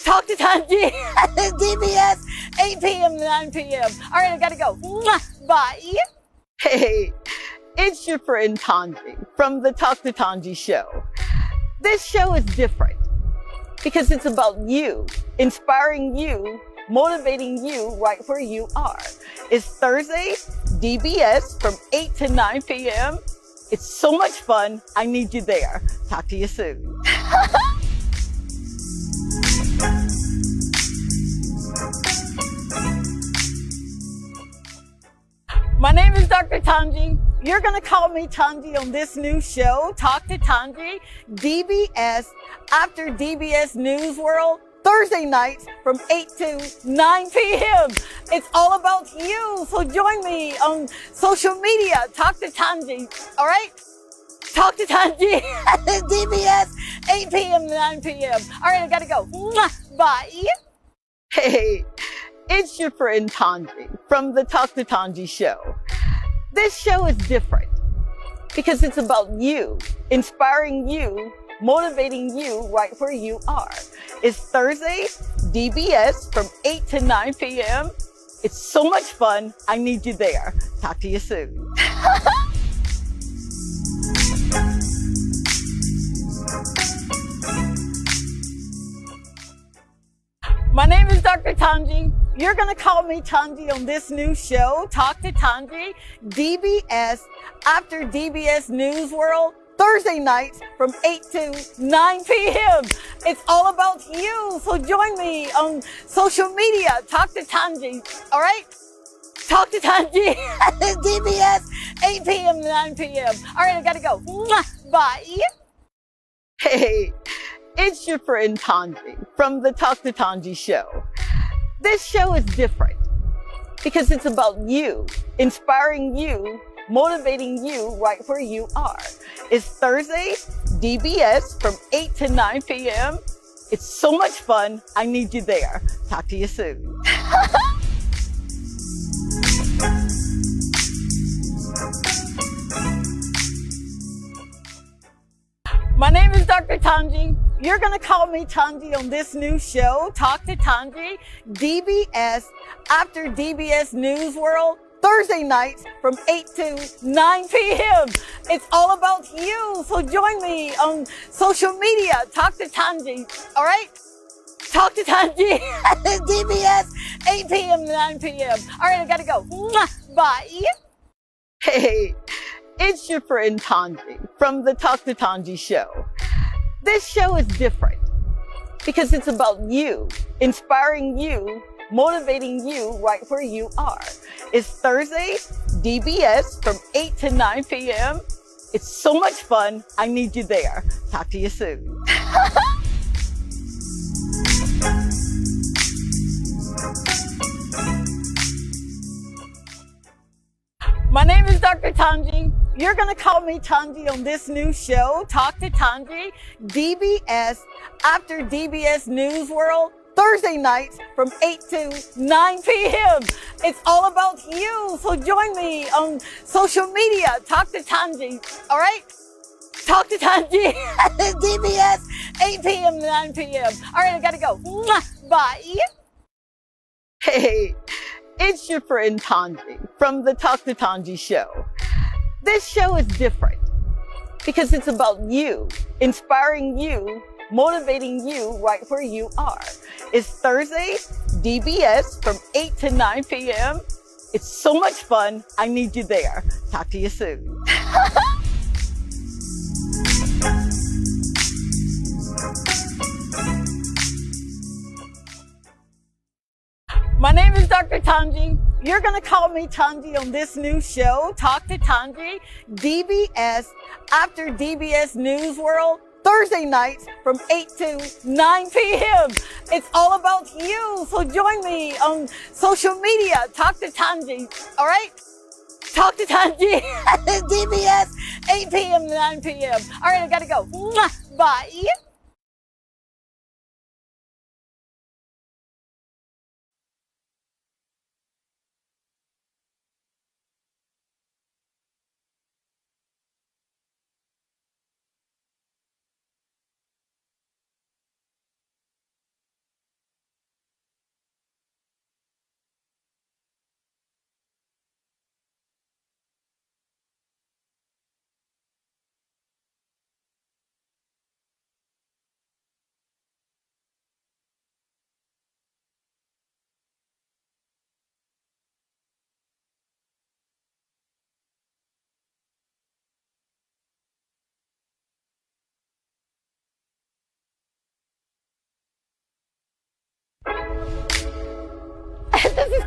Talk to Tongie. DBS, 8 p.m. to 9 p.m. All right, I gotta go. Bye. Hey, it's your friend Tongie from the Talk to Tongie show. This show is different because it's about you, inspiring you, motivating you right where you are. It's Thursday, DBS from 8 to 9 p.m. It's so much fun. I need you there. Talk to you soon. My name is Dr. Tongie. You're going to call me Tongie on this new show, Talk to Tongie, DBS, after DBS News World, Thursday nights from 8 to 9 p.m. It's all about you, so join me on social media, Talk to Tongie, all right? Talk to Tongie, DBS, 8 p.m. to 9 p.m. All right, I got to go. Bye. Hey, it's your friend Tongie from the Talk to Tongie show. This show is different because it's about you, inspiring you, motivating you right where you are. It's Thursday, DBS from 8 to 9 p.m. It's so much fun. I need you there. Talk to you soon. My name is Dr. Tongie. You're going to call me Tongie on this new show, Talk to Tongie, DBS, after DBS News World, Thursday nights from 8 to 9 p.m. It's all about you, so join me on social media, Talk to Tongie, all right? Talk to Tongie, DBS, 8 p.m. to 9 p.m. All right, I got to go. Bye. Hey, it's your friend Tongie from the Talk to Tongie show. This show is different because it's about you, inspiring you, motivating you right where you are. It's Thursday, DBS from 8 to 9 p.m. It's so much fun. I need you there. Talk to you soon. My name is Dr. Tongie. You're going to call me Tongie on this new show, Talk to Tongie, DBS, after DBS News World, Thursday nights from 8 to 9 p.m. It's all about you, so join me on social media, Talk to Tongie, all right? Talk to Tongie, DBS, 8 p.m. to 9 p.m. All right, I got to go. Bye. Hey, it's your friend Tongie from the Talk to Tongie show. This show is different because it's about you, inspiring you, motivating you right where you are. It's Thursday, DBS from 8 to 9 p.m. It's so much fun. I need you there. Talk to you soon. My name is Dr. Tongie. You're going to call me Tongie on this new show, Talk to Tongie, DBS, after DBS News World, Thursday nights from 8 to 9 p.m. It's all about you, so join me on social media, Talk to Tongie, all right? Talk to Tongie, DBS, 8 p.m. to 9 p.m. All right, I got to go. Bye. Hey, it's your friend Tongie from the Talk to Tongie show. This show is different because it's about you, inspiring you, motivating you right where you are. It's Thursday, DBS from 8 to 9 p.m. It's so much fun. I need you there. Talk to you soon. My name is Dr. Tongie. You're going to call me Tongie on this new show, Talk to Tongie, DBS, after DBS News World, Thursday nights from 8 to 9 p.m. It's all about you, so join me on social media, Talk to Tongie, all right? Talk to Tongie, DBS, 8 p.m. to 9 p.m. All right, I got to go. Bye.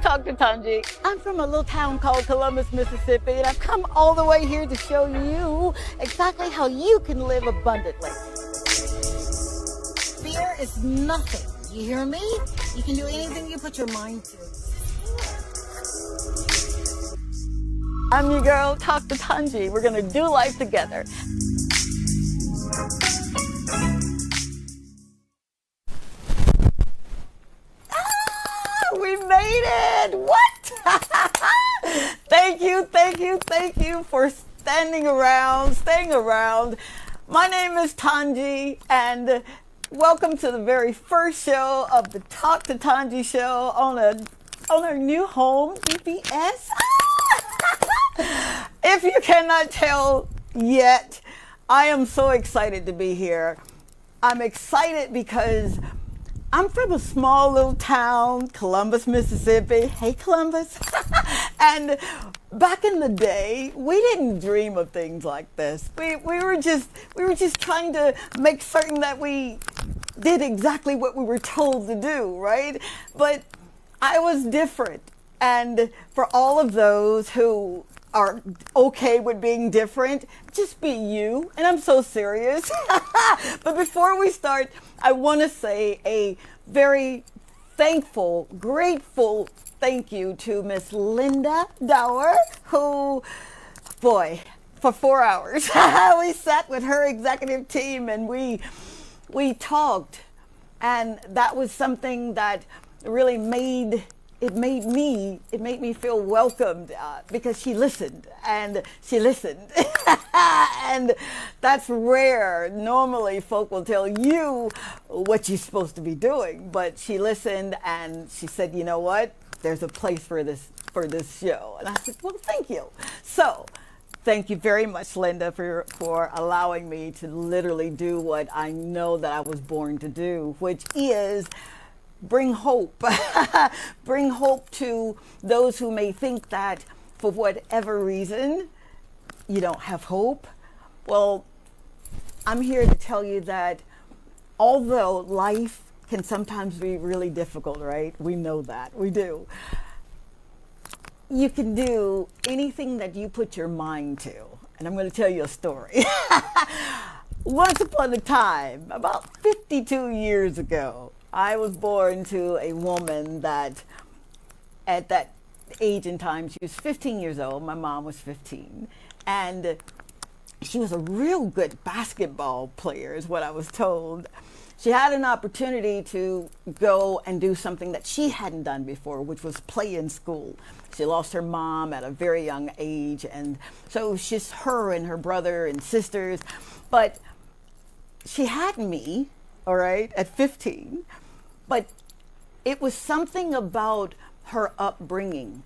Dr. Tongie. I'm from a little town called Columbus, Mississippi, and I've come all the way here to show you exactly how you can live abundantly. Fear is nothing. You hear me? You can do anything you put your mind to. I'm your girl, Dr. Tongie. We're going to do life together. We made it! What? Thank you for staying around. My name is Tongie, and welcome to the very first show of the Talk to Tongie show on our new home, DBS. If you cannot tell yet, I am so excited to be here. I'm excited because I'm from a small little town, Columbus, Mississippi. Hey, Columbus. And back in the day, we didn't dream of things like this. We were just trying to make certain that we did exactly what we were told to do, right? But I was different. And for all of those who are okay with being different, just be you. And I'm so serious. But before we start, I want to say a very thankful, grateful thank you to Miss Linda Dower, who, boy, for 4 hours, we sat with her executive team and we talked. And that was something that really made me feel welcomed because she listened. And that's rare. Normally folk will tell you what you're supposed to be doing, but she listened and she said, you know what, there's a place for this show. And I said, well, thank you. So thank you very much, Linda, for allowing me to literally do what I know that I was born to do, which is bring hope. Bring hope to those who may think that for whatever reason you don't have hope. Well, I'm here to tell you that although life can sometimes be really difficult, right? We know that. We do. You can do anything that you put your mind to. And I'm going to tell you a story. Once upon a time, about 52 years ago, I was born to a woman that at that age and time, she was 15 years old. My mom was 15. And she was a real good basketball player, is what I was told. She had an opportunity to go and do something that she hadn't done before, which was play in school. She lost her mom at a very young age. And so it's just her and her brother and sisters. But she had me, all right, at 15. But it was something about her upbringing,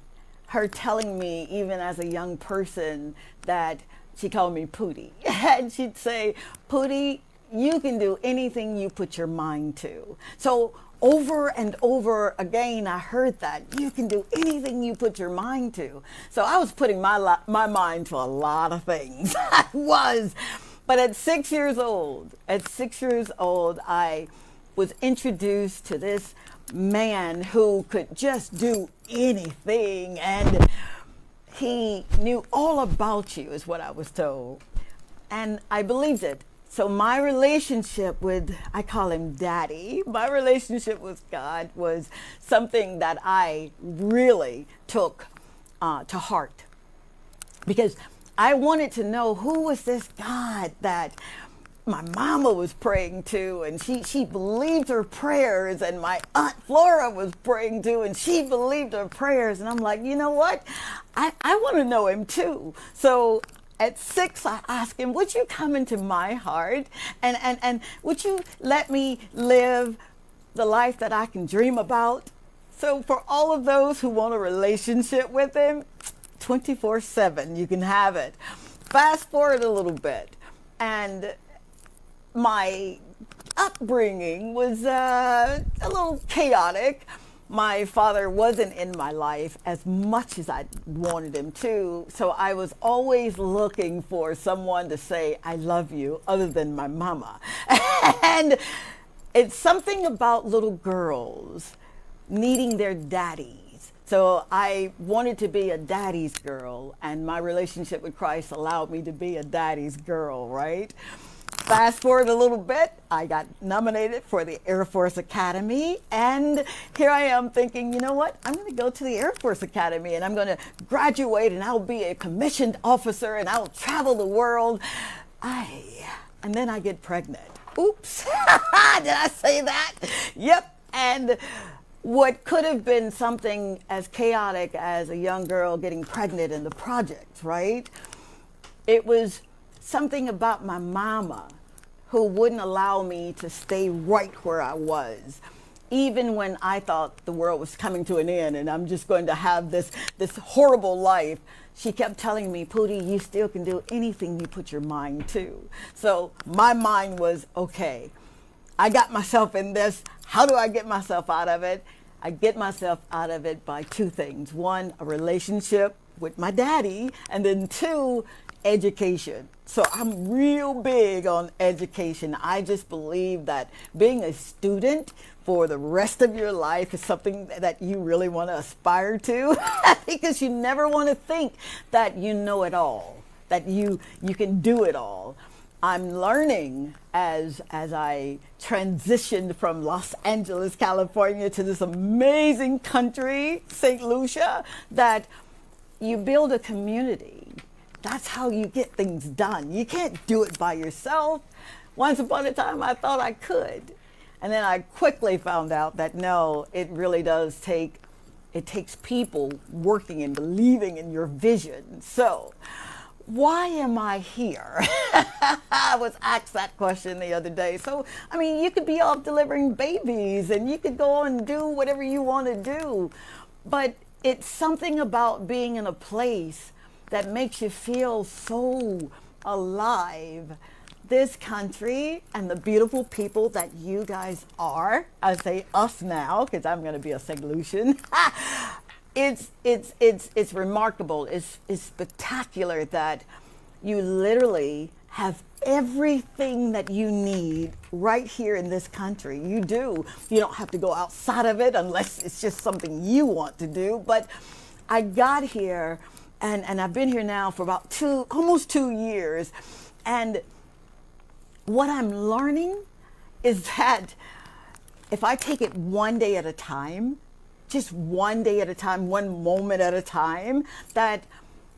her telling me, even as a young person, that she called me Pootie. And she'd say, Pootie, you can do anything you put your mind to. So over and over again, I heard that. You can do anything you put your mind to. So I was putting my mind to a lot of things. I was. But at 6 years old, I was introduced to this man who could just do anything, and he knew all about you, is what I was told. And I believed it. So my relationship with, I call him Daddy, my relationship with God was something that I really took to heart. Because I wanted to know, who was this God that my mama was praying to, and she believed her prayers, and my Aunt Flora was praying to, and she believed her prayers. And I'm like, you know what? I want to know him too. So at 6, I asked him, would you come into my heart and would you let me live the life that I can dream about? So for all of those who want a relationship with him, 24/7, you can have it. Fast forward a little bit, and my upbringing was a little chaotic. My father wasn't in my life as much as I wanted him to, so I was always looking for someone to say, I love you, other than my mama. And it's something about little girls needing their daddies So I wanted to be a daddy's girl, and my relationship with Christ allowed me to be a daddy's girl, right? Fast forward a little bit, I got nominated for the Air Force Academy, and here I am thinking, you know what? I'm going to go to the Air Force Academy and I'm going to graduate and I'll be a commissioned officer and I'll travel the world. And then I get pregnant. Oops. Did I say that? Yep. And what could have been something as chaotic as a young girl getting pregnant in the project, right? It was something about my mama who wouldn't allow me to stay right where I was. Even when I thought the world was coming to an end and I'm just going to have this horrible life, she kept telling me, Pootie, you still can do anything you put your mind to. So my mind was, okay, I got myself in this. How do I get myself out of it? I get myself out of it by two things. One, a relationship with my daddy, and then two, education. So I'm real big on education. I just believe that being a student for the rest of your life is something that you really want to aspire to because you never want to think that you know it all, that you can do it all. I'm learning as I transitioned from Los Angeles, California to this amazing country, St. Lucia, that you build a community. That's how you get things done. You can't do it by yourself. Once upon a time, I thought I could. And then I quickly found out that no, it really does it takes people working and believing in your vision. So, why am I here? I was asked that question the other day. So, I mean, you could be off delivering babies and you could go and do whatever you want to do. But it's something about being in a place that makes you feel so alive. This country and the beautiful people that you guys are, I say us now, because I'm going to be a St. Lucian. It's remarkable. It's spectacular that you literally have everything that you need right here in this country. You do. You don't have to go outside of it unless it's just something you want to do. But I got here and I've been here now for about almost 2 years. And what I'm learning is that if I take it one day at a time, just one day at a time, one moment at a time, that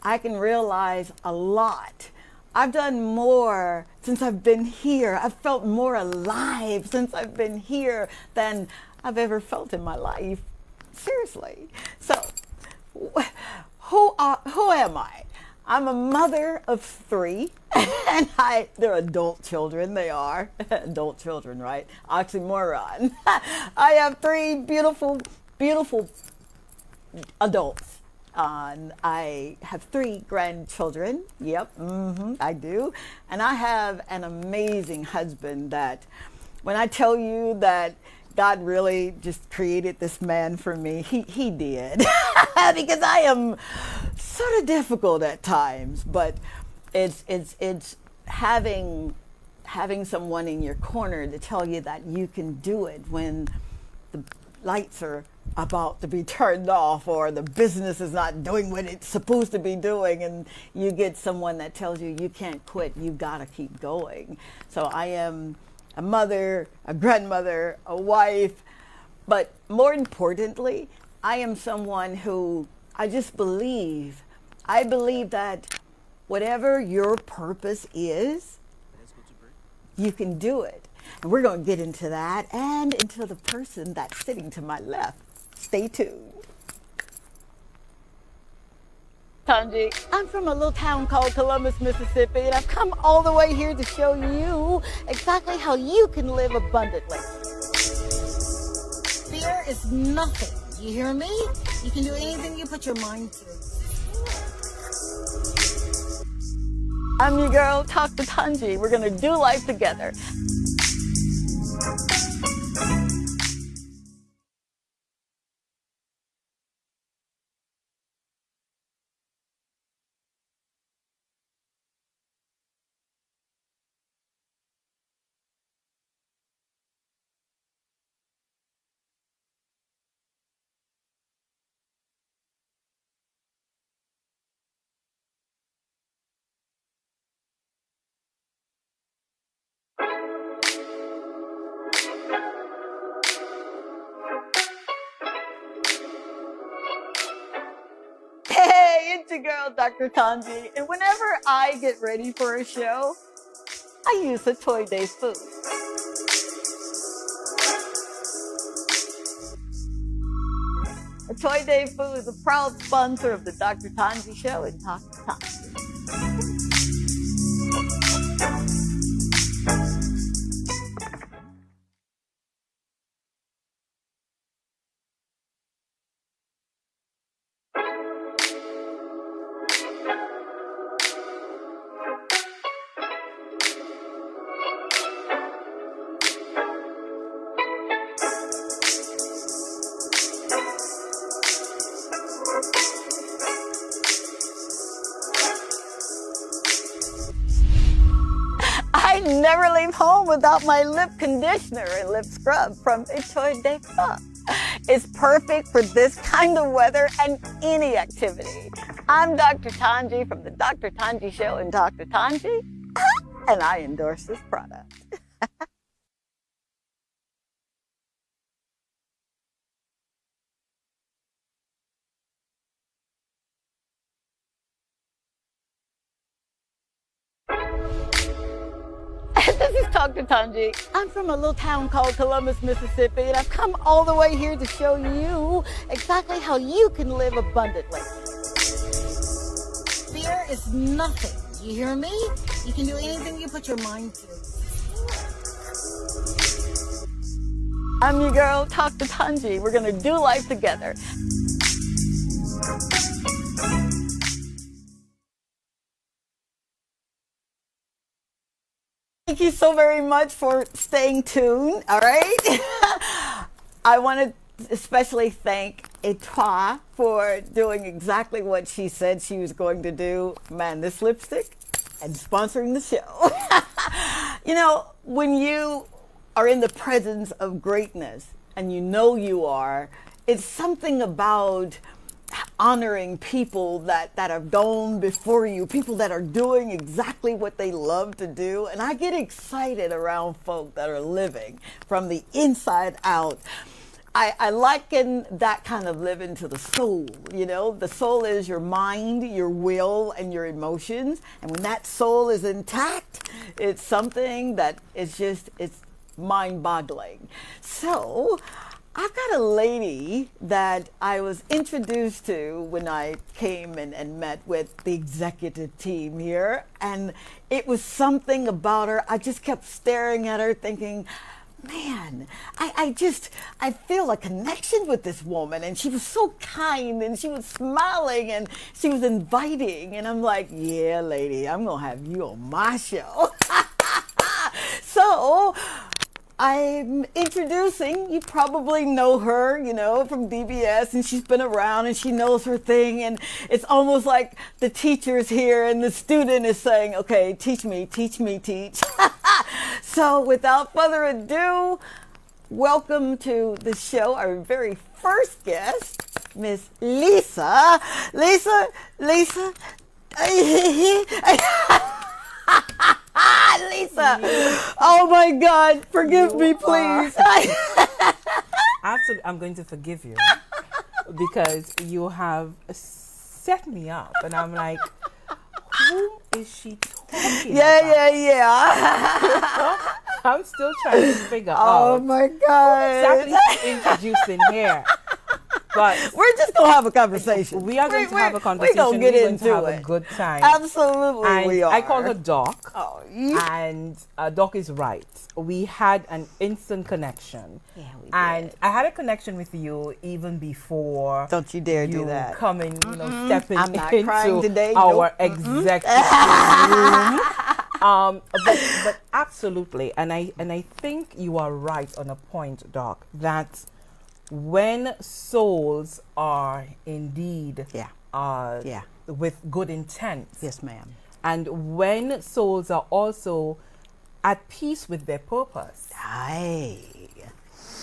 I can realize a lot. I've done more since I've been here. I've felt more alive since I've been here than I've ever felt in my life. Seriously. So, who am I? I'm a mother of 3, and they're adult children. They are adult children, right? Oxymoron. I have 3 beautiful adults. I have 3 grandchildren. Yep, I do. And I have an amazing husband that, when I tell you that God really just created this man for me, he did. Because I am sort of difficult at times, but it's having someone in your corner to tell you that you can do it when the lights are about to be turned off or the business is not doing what it's supposed to be doing, and you get someone that tells you you can't quit, you gotta keep going. So I am a mother, a grandmother, a wife, but more importantly, I am someone who I believe that whatever your purpose is, you can do it. And we're going to get into that and into the person that's sitting to my left. Stay tuned. Tongie, I'm from a little town called Columbus, Mississippi, and I've come all the way here to show you exactly how you can live abundantly. Fear is nothing. You hear me? You can do anything you put your mind to. I'm your girl, Talk to Tongie. We're going to do life together. your girl, Dr. Tongie, and whenever I get ready for a show, I use a Toy Day food. A Toy Day food is a proud sponsor of the Dr. Tongie Show and Talk to Tongie. I never leave home without my lip conditioner and lip scrub from a Toy Day Club. It's perfect for this kind of weather and any activity. I'm Dr. Tongie from the Dr. Tongie Show and Dr. Tongie, and I endorse this product. This is Dr. Tongie. I'm from a little town called Columbus, Mississippi, and I've come all the way here to show you exactly how you can live abundantly. Fear is nothing. You hear me? You can do anything you put your mind to. I'm your girl, Dr. Tongie. We're gonna do life together. Thank you so very much for staying tuned, all right? I want to especially thank Etoile for doing exactly what she said she was going to do. Man, this lipstick and sponsoring the show. You know, when you are in the presence of greatness and you know you are, it's something about honoring people that have gone before you, people that are doing exactly what they love to do. And I get excited around folk that are living from the inside out. I liken that kind of living to the soul. You know, the soul is your mind, your will, and your emotions. And when that soul is intact, it's something that is just, it's mind-boggling. So I've got a lady that I was introduced to when I came and met with the executive team here. And it was something about her. I just kept staring at her thinking, man, I feel a connection with this woman. And she was so kind and she was smiling and she was inviting. And I'm like, yeah, lady, I'm going to have you on my show. So I'm introducing, you probably know her, you know, from DBS, and she's been around and she knows her thing. And it's almost like the teacher's here and the student is saying, okay, teach me, teach me, teach. So without further ado, welcome to the show, our very first guest, Miss Lisa. Lisa. Lisa, oh my God, forgive me, please. Absolutely, I'm going to forgive you because you have set me up, and I'm like, who is she talking about? Yeah. I'm still trying to figure out. Oh my God. Exactly introducing here. But we're just going to have a conversation. We are going to have a conversation. We're going to get into it. We're going to have a good time. Absolutely, and we are. I call her Doc. Oh, yeah. And Doc is right. We had an instant connection. Yeah, we did. And I had a connection with you even before. Don't you dare do that. Coming, stepping I'm not into crying today. our executive room. But absolutely, and I think you are right on a point, Doc, that when souls are indeed with good intent. Yes, ma'am. And when souls are also at peace with their purpose. Aye.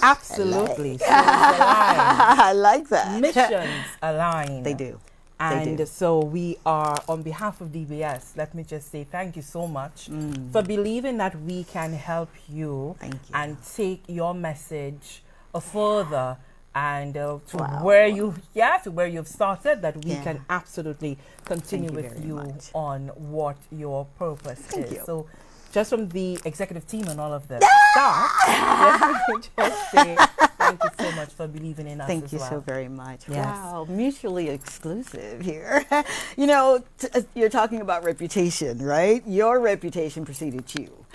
Absolutely. I like that. Missions align. They do. And so we are, on behalf of DBS, let me just say thank you so much for believing that we can help you, thank you. And take your message further and to Wow. where you've started, that we Yeah. can absolutely continue Thank you with very you much. on what your purpose Thank is. you. So just from the executive team and all of the staff, let me just say thank you so much for believing in us Thank as you well. so very much. Yes. Wow, mutually exclusive here. You know, you're talking about reputation, right? Your reputation preceded you.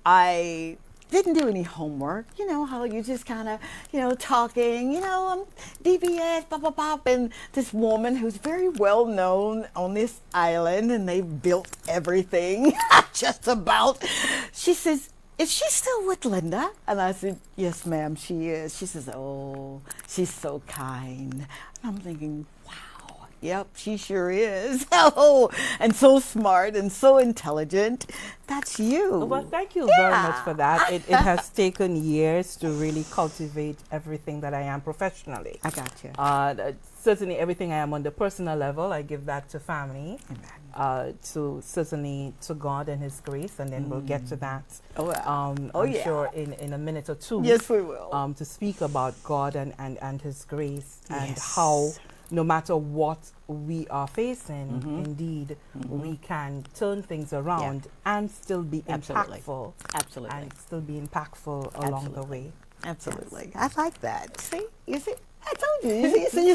I didn't do any homework. You know how you just kind of, talking, I'm DBS, blah, blah, blah. And this woman who's very well known on this island, and they've built everything just about. She says, is she still with Linda? And I said, yes, ma'am, she is. She says, oh, she's so kind. And I'm thinking, wow. Yep, she sure is. Oh, and so smart and so intelligent. That's you. Well, thank you very much for that. It has taken years to really cultivate everything that I am professionally. I got you. Certainly everything I am on the personal level, I give that to family. Amen. To certainly to God and His grace, and then we'll get to that. Oh, I'm yeah. sure in a minute or two. Yes, we will. To speak about God and His grace, and Yes. how no matter what we are facing, Mm-hmm. indeed, we can turn things around and still be Absolutely. impactful. Absolutely. And still be impactful along the way. Absolutely. I like that. See? You see? I told you. You see?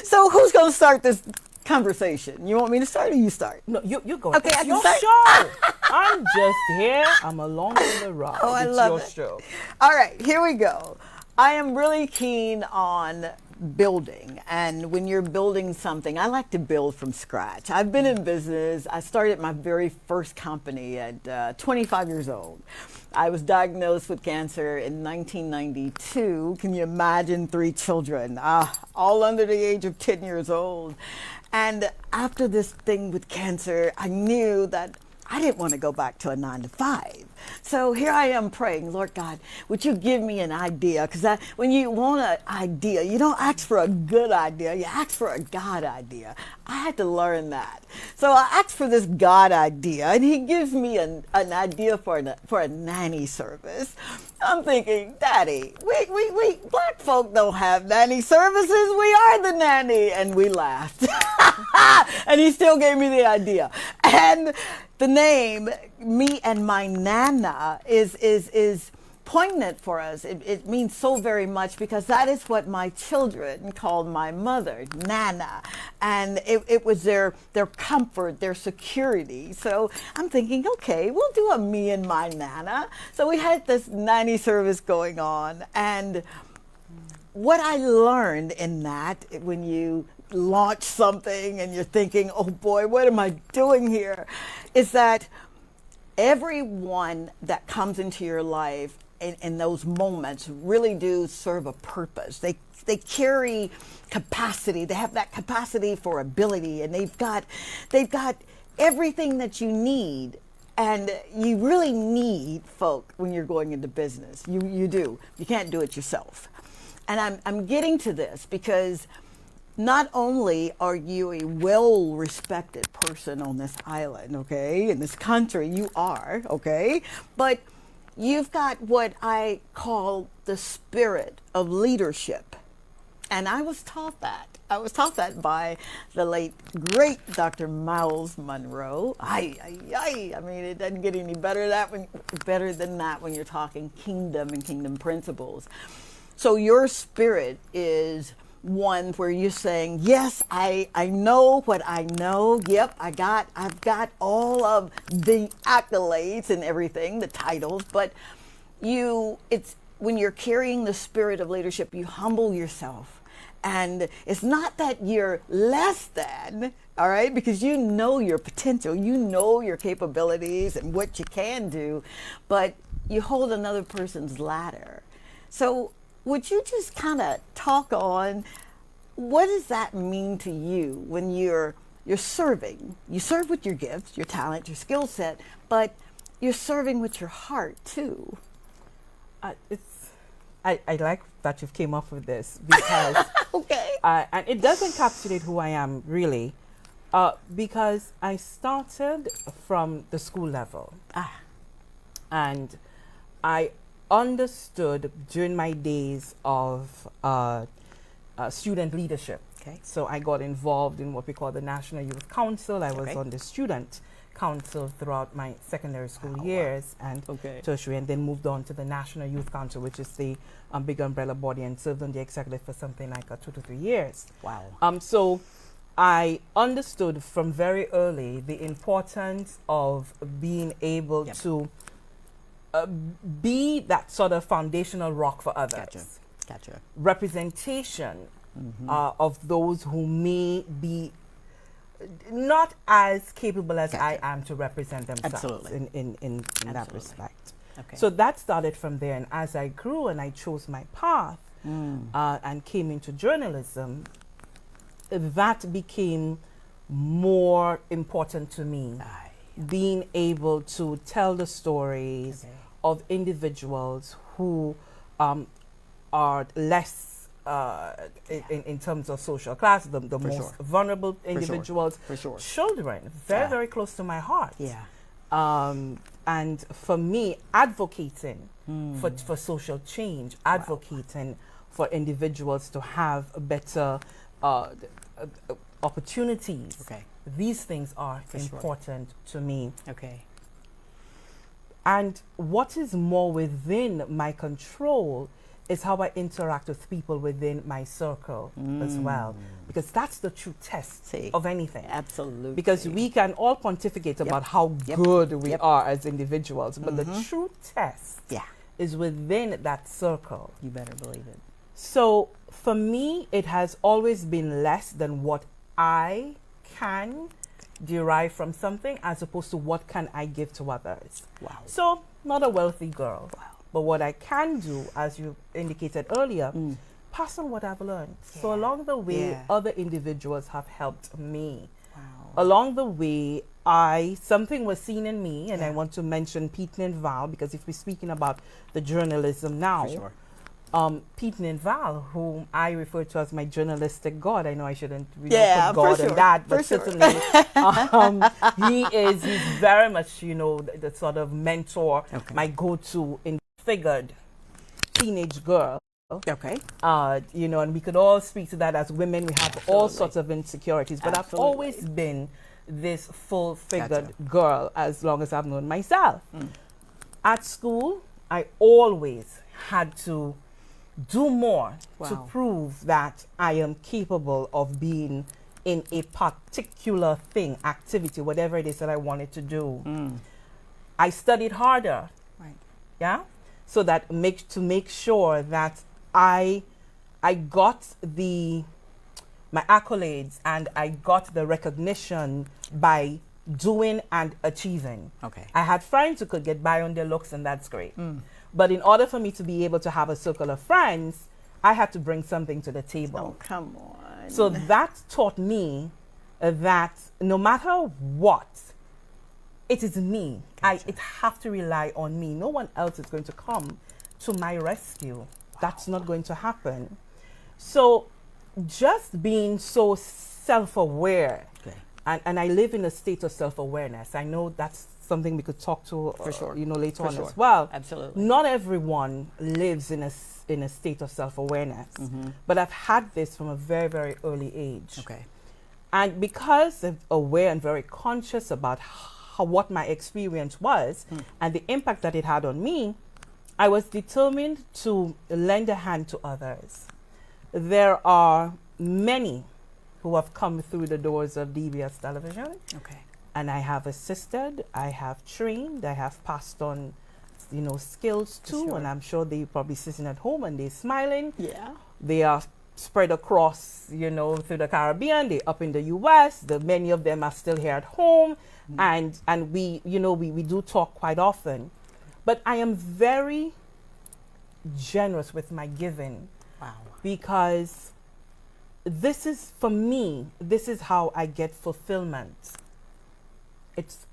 So who's going to start this conversation? You want me to start or you start? No, you go. Okay, It's I can your start? show. I'm just here. I'm along for the ride. Oh, I it's love your it. show. All right, here we go. I am really keen on building. And when you're building something, I like to build from scratch. I've been in business. I started my very first company at 25 years old. I was diagnosed with cancer in 1992. Can you imagine 3 children, all under the age of 10 years old? And after this thing with cancer, I knew that I didn't want to go back to a 9 to 5. So here I am praying, Lord God, would you give me an idea? Because when you want an idea, you don't ask for a good idea, you ask for a God idea. I had to learn that. So I asked for this God idea, and He gives me an idea for a nanny service. I'm thinking, Daddy, we black folk don't have nanny services. We are the nanny. And we laughed. And He still gave me the idea. And the name, Me and My Nana, is poignant for us. It means so very much because that is what my children called my mother, Nana. And it was their comfort, their security. So I'm thinking, okay, we'll do a Me and My Nana. So we had this nanny service going on. And what I learned in that, when you launch something and you're thinking, oh boy, what am I doing here? Is that everyone that comes into your life in those moments really do serve a purpose. They carry capacity. They have that capacity for ability, and they've got everything that you need. And you really need folk when you're going into business. You do. You can't do it yourself. And I'm getting to this because not only are you a well-respected person on this island, okay, in this country, you are, okay, but you've got what I call the spirit of leadership. And I was taught that. I was taught that by the late, great Dr. Miles Monroe. I mean, it doesn't get any better than that when you're talking kingdom and kingdom principles. So your spirit is one where you're saying, yes, I know what I know. Yep, I've got all of the accolades and everything, the titles, but it's when you're carrying the spirit of leadership, you humble yourself. And it's not that you're less than, all right, because you know your potential, you know your capabilities and what you can do, but you hold another person's ladder. So would you just kind of talk on what does that mean to you when you're serving? You serve with your gifts, your talent, your skill set, but you're serving with your heart too. I like that you've came up with this because okay. And it does encapsulate who I am really, because I started from the school level, and I understood during my days of student leadership. Okay. So I got involved in what we call the National Youth Council. I was Okay. on the student council throughout my secondary school Wow. years and Okay. tertiary, and then moved on to the National Youth Council, which is the big umbrella body, and served on the executive for something like 2 to 3 years. Wow. So I understood from very early the importance of being able Yep. to be that sort of foundational rock for others. Gotcha. Gotcha. Representation Mm-hmm. of those who may be not as capable as I Gotcha. am to represent themselves. Absolutely. in that Absolutely. respect. Okay. So that started from there, and as I grew and I chose my path Mm. and came into journalism, that became more important to me. Aye. Being able to tell the stories Okay. of individuals who are less in terms of social class, the For most sure. vulnerable individuals, For sure. children, very, Yeah. very close to my heart. Yeah. And for me, advocating Mm. for social change, advocating for individuals to have better opportunities. Okay. These things are For sure. important to me. Okay. And what is more within my control is how I interact with people within my circle as well. Because that's the true test See. of anything. Absolutely. Because we can all pontificate about how Yep. good we Yep. are as individuals, but the Mhm. true test Yeah. is within that circle. You better believe it. So for me, it has always been less than what I can derive from something as opposed to what can I give to others. Wow. So not a wealthy girl, Wow. but what I can do, as you indicated earlier, Mm. pass on what I've learned. So Yeah. along the way, Yeah. other individuals have helped me. Wow. Along the way, something was seen in me, and I Yeah. want to mention Pete and Val, because if we're speaking about the journalism now, For sure. Pete and Val, whom I refer to as my journalistic God. I know I shouldn't really Yeah, put God for in sure, that, for but sure. certainly he's very much, the sort of mentor, Okay. my go-to in figured teenage girl. Okay. And we could all speak to that as women. We have all Absolutely. sorts of insecurities, but I've Absolutely. always been this full-figured Gotcha. girl as long as I've known myself. Mm. At school, I always had to do more to Wow. prove that I am capable of being in a particular thing, activity, whatever it is that I wanted to do. Mm. I studied harder, Right. yeah, so that to make sure that I got my accolades and I got the recognition by doing and achieving. Okay. I had friends who could get by on their looks, and that's great. Mm. But in order for me to be able to have a circle of friends, I had to bring something to the table. Oh, come on. So that taught me that no matter what, it is me. Gotcha. It have to rely on me. No one else is going to come to my rescue. That's not going to happen. So just being so self-aware, Okay. and I live in a state of self-awareness. I know that's something we could talk to For sure. later For on sure. as well. Absolutely. Not everyone lives in a state of self-awareness, Mhm. but I've had this from a very, very early age. Okay. And because I'm aware and very conscious about what my experience was and the impact that it had on me, I was determined to lend a hand to others. There are many who have come through the doors of DBS television, Okay. and I have assisted, I have trained, I have passed on, skills For too, sure. and I'm sure they probably sitting at home and they're smiling. Yeah. They are spread across, through the Caribbean. They're up in the U.S. Many of them are still here at home, and we do talk quite often. But I am very generous with my giving Wow. because this is, for me, this is how I get fulfillment. It's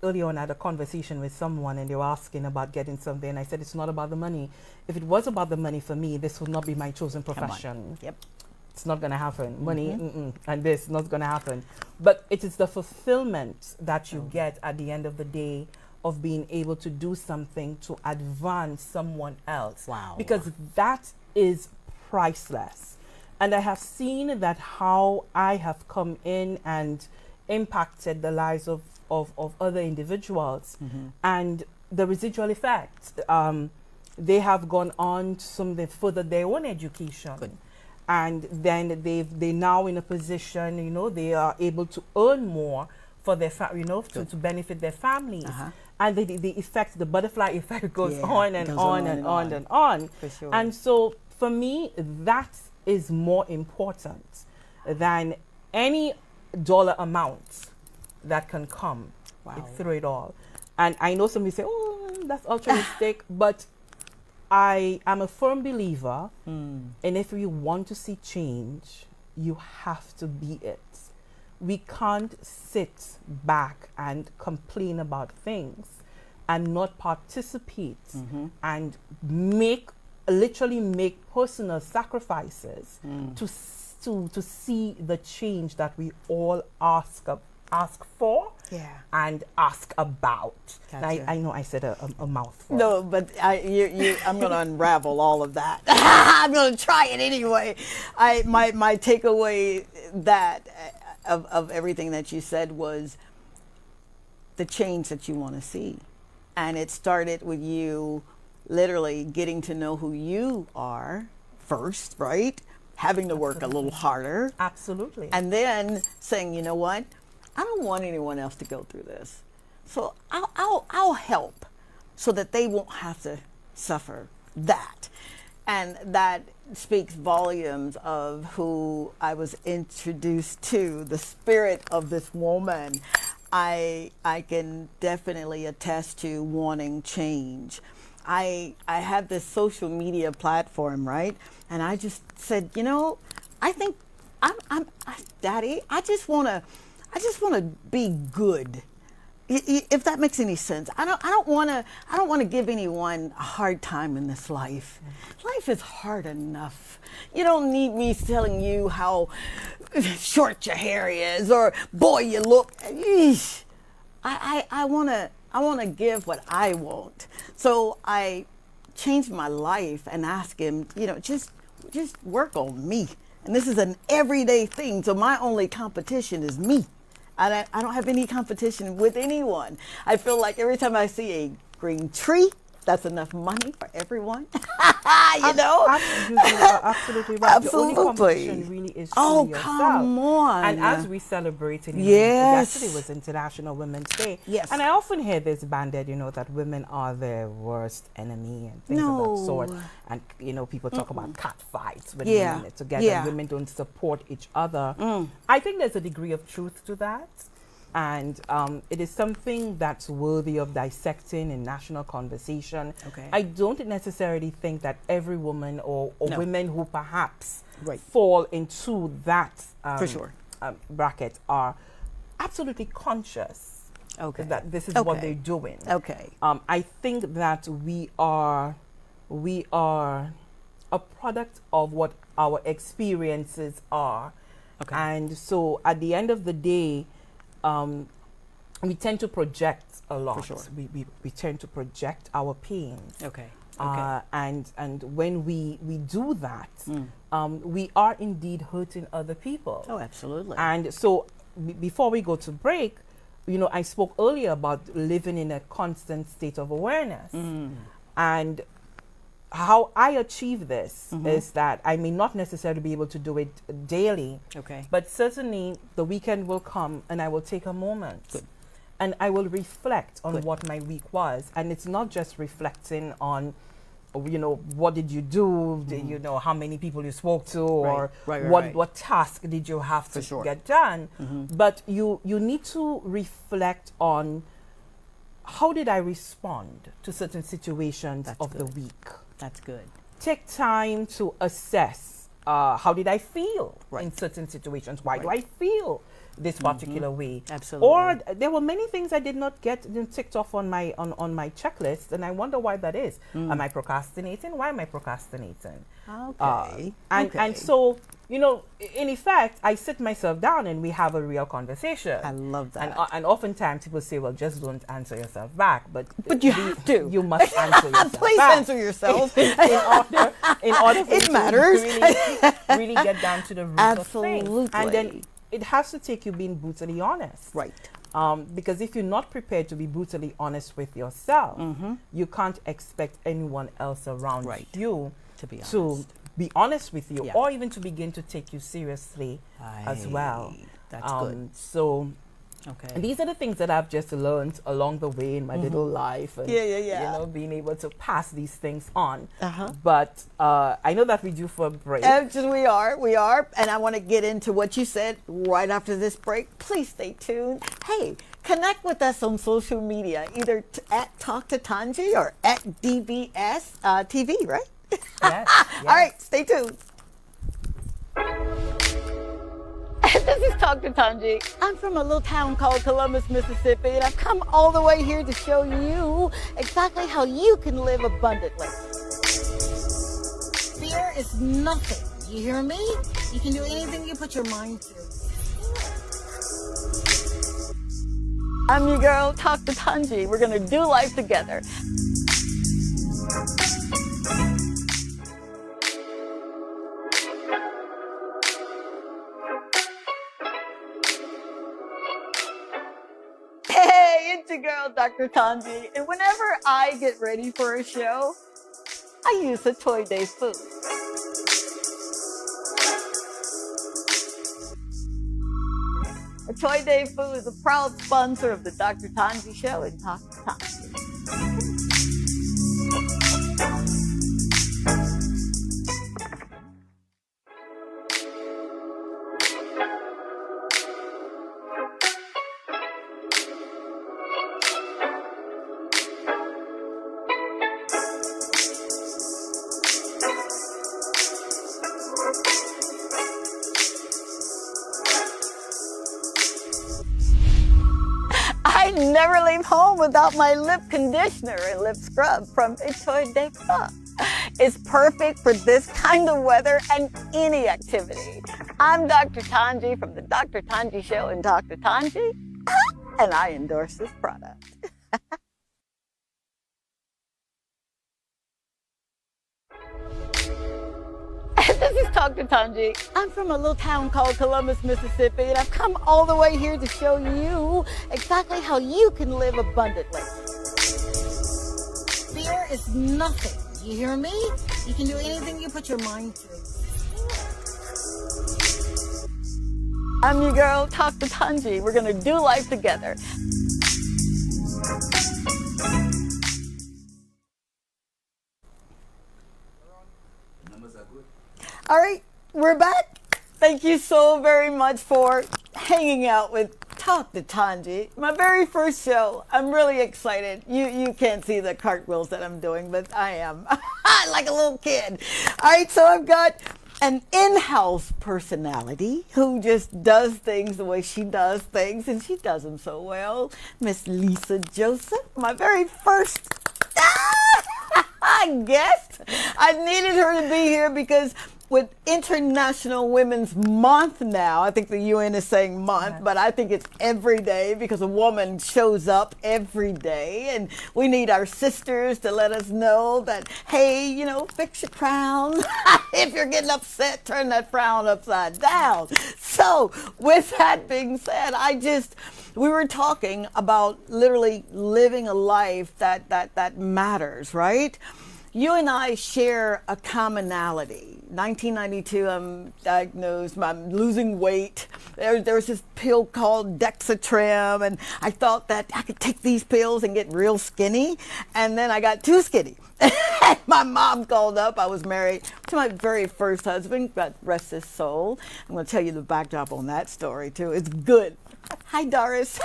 early on I had a conversation with someone and they were asking about getting something, and I said it's not about the money. If it was about the money for me, this would not be my chosen Come on. profession. Yep. It's not going to happen. Money, and this is not going to happen. But it is the fulfillment that you get at the end of the day of being able to do something to advance someone else. Wow. Because that is priceless. And I have seen that how I have come in and impacted the lives of other individuals, and the residual effect. They have gone on to further their own education. Good. And then they now in a position, you know, they are able to earn more for their to benefit their families. And the effect, the butterfly effect goes on and on and on and on. For sure. And so for me, that is more important than any dollar amount that can come through it all. And I know somebody say, oh, that's altruistic, but I am a firm believer, and if you want to see change, you have to be it. We can't sit back and complain about things and not participate and literally make personal sacrifices to see the change that we all ask for and ask about. Gotcha. I know I said a mouthful. No, but I'm going to unravel all of that. I'm going to try it anyway. My takeaway of everything that you said was the change that you want to see. And it started with you literally getting to know who you are first, right? Having to work a little harder. Absolutely. And then saying, you know what? I don't want anyone else to go through this. So I'll help so that they won't have to suffer that. And that speaks volumes of who I was introduced to, the spirit of this woman. I can definitely attest to wanting change. I had this social media platform, right? And I just said, you know, I think Daddy, I just want to be good. If that makes any sense. I don't want to give anyone a hard time in this life. Life is hard enough. You don't need me telling you how short your hair is or boy you look. Eesh. I want to give what I want. So I changed my life and asked him, you know, just work on me. And this is an everyday thing. So my only competition is me. I don't have any competition with anyone. I feel like every time I see a green tree, that's enough money for everyone. You know? Absolutely right. Absolutely. The only competition really is to yourself. Come on. And as we celebrated, yesterday was International Women's Day. Yes. And I often hear this banded, you know, that women are their worst enemy and things of that sort. And, you know, people talk about cat fights when women are together. Women don't support each other. I think there's a degree of truth to that. And it is something that's worthy of dissecting in national conversation. Okay. I don't necessarily think that every woman or women who perhaps fall into that for sure bracket are absolutely conscious that this is what they're doing. Okay. I think that we are a product of what our experiences are. Okay. And so at the end of the day, we tend to project a lot. For sure. We tend to project our pains. Okay. And when we do that, we are indeed hurting other people. Oh, absolutely. And so before we go to break, you know, I spoke earlier about living in a constant state of awareness. And how I achieve this is that I may not necessarily be able to do it daily. Okay. But certainly the weekend will come and I will take a moment. Good. And I will reflect on what my week was. And it's not just reflecting on, you know, what did you do? You know, how many people you spoke to, or what task did you have to get done? But you need to reflect on how did I respond to certain situations the week. That's good. Take time to assess how did I feel in certain situations? Why do I feel this particular way. Absolutely. Or there were many things I did not get ticked off on my checklist, and I wonder why that is. Am I procrastinating? Why am I procrastinating? Okay. And so, you know, in effect, I sit myself down and we have a real conversation. I love that. And oftentimes people say, well, just don't answer yourself back. But you have to. You must answer yourself Please back. answer yourself. in order for It you matters. to really get down to the root of things. Absolutely. And then it has to take you being brutally honest. Right. Because if you're not prepared to be brutally honest with yourself, you can't expect anyone else around you to be honest with you, or even to begin to take you seriously as well. That's good. So, Okay. these are the things that I've just learned along the way in my little life. And, Yeah. You know, being able to pass these things on. Uh-huh. But I know that we're due for a break. We are. And I want to get into what you said right after this break. Please stay tuned. Hey, connect with us on social media, either at Talk to Tongie or at DBS TV, right? Yes. All right, stay tuned. This is Talk to Tongie. I'm from a little town called Columbus, Mississippi, and I've come all the way here to show you exactly how you can live abundantly. Fear is nothing. You hear me? You can do anything you put your mind to. I'm your girl, Talk to Tongie. We're going to do life together. Hey, it's your girl, Dr. Tongie. And whenever I get ready for a show, I use a Toy Day food. A Toy Day food is a proud sponsor of the Dr. Tongie Show and Talk to Tongie. I never leave home without my lip conditioner and lip scrub from Toy Day Club. It's perfect for this kind of weather and any activity. I'm Dr. Tongie from the Dr. Tongie Show and Talk to Tongie, and I endorse this product. This is Talk to Tongie. I'm from a little town called Columbus, Mississippi, and I've come all the way here to show you exactly how you can live abundantly. Fear is nothing. You hear me? You can do anything you put your mind to. I'm your girl, Talk to Tongie. We're going to do life together. All right, we're back. Thank you so very much for hanging out with Talk to Tongie, my very first show. I'm really excited. You can't see the cartwheels that I'm doing, but I am like a little kid. All right, so I've got an in-house personality who just does things the way she does things, and she does them so well. Miss Lisa Joseph, my very first guest. I needed her to be here because with International Women's Month now, I think the UN is saying month, but I think it's every day because a woman shows up every day, and we need our sisters to let us know that, hey, you know, fix your crown. If you're getting upset, turn that frown upside down. So with that being said, we were talking about literally living a life that matters, right? You and I share a commonality. 1992, I'm diagnosed, I'm losing weight. There was this pill called Dexatrim, and I thought that I could take these pills and get real skinny, and then I got too skinny. My mom called up. I was married to my very first husband, God rest his soul. I'm going to tell you the backdrop on that story, too. It's good. Hi, Doris.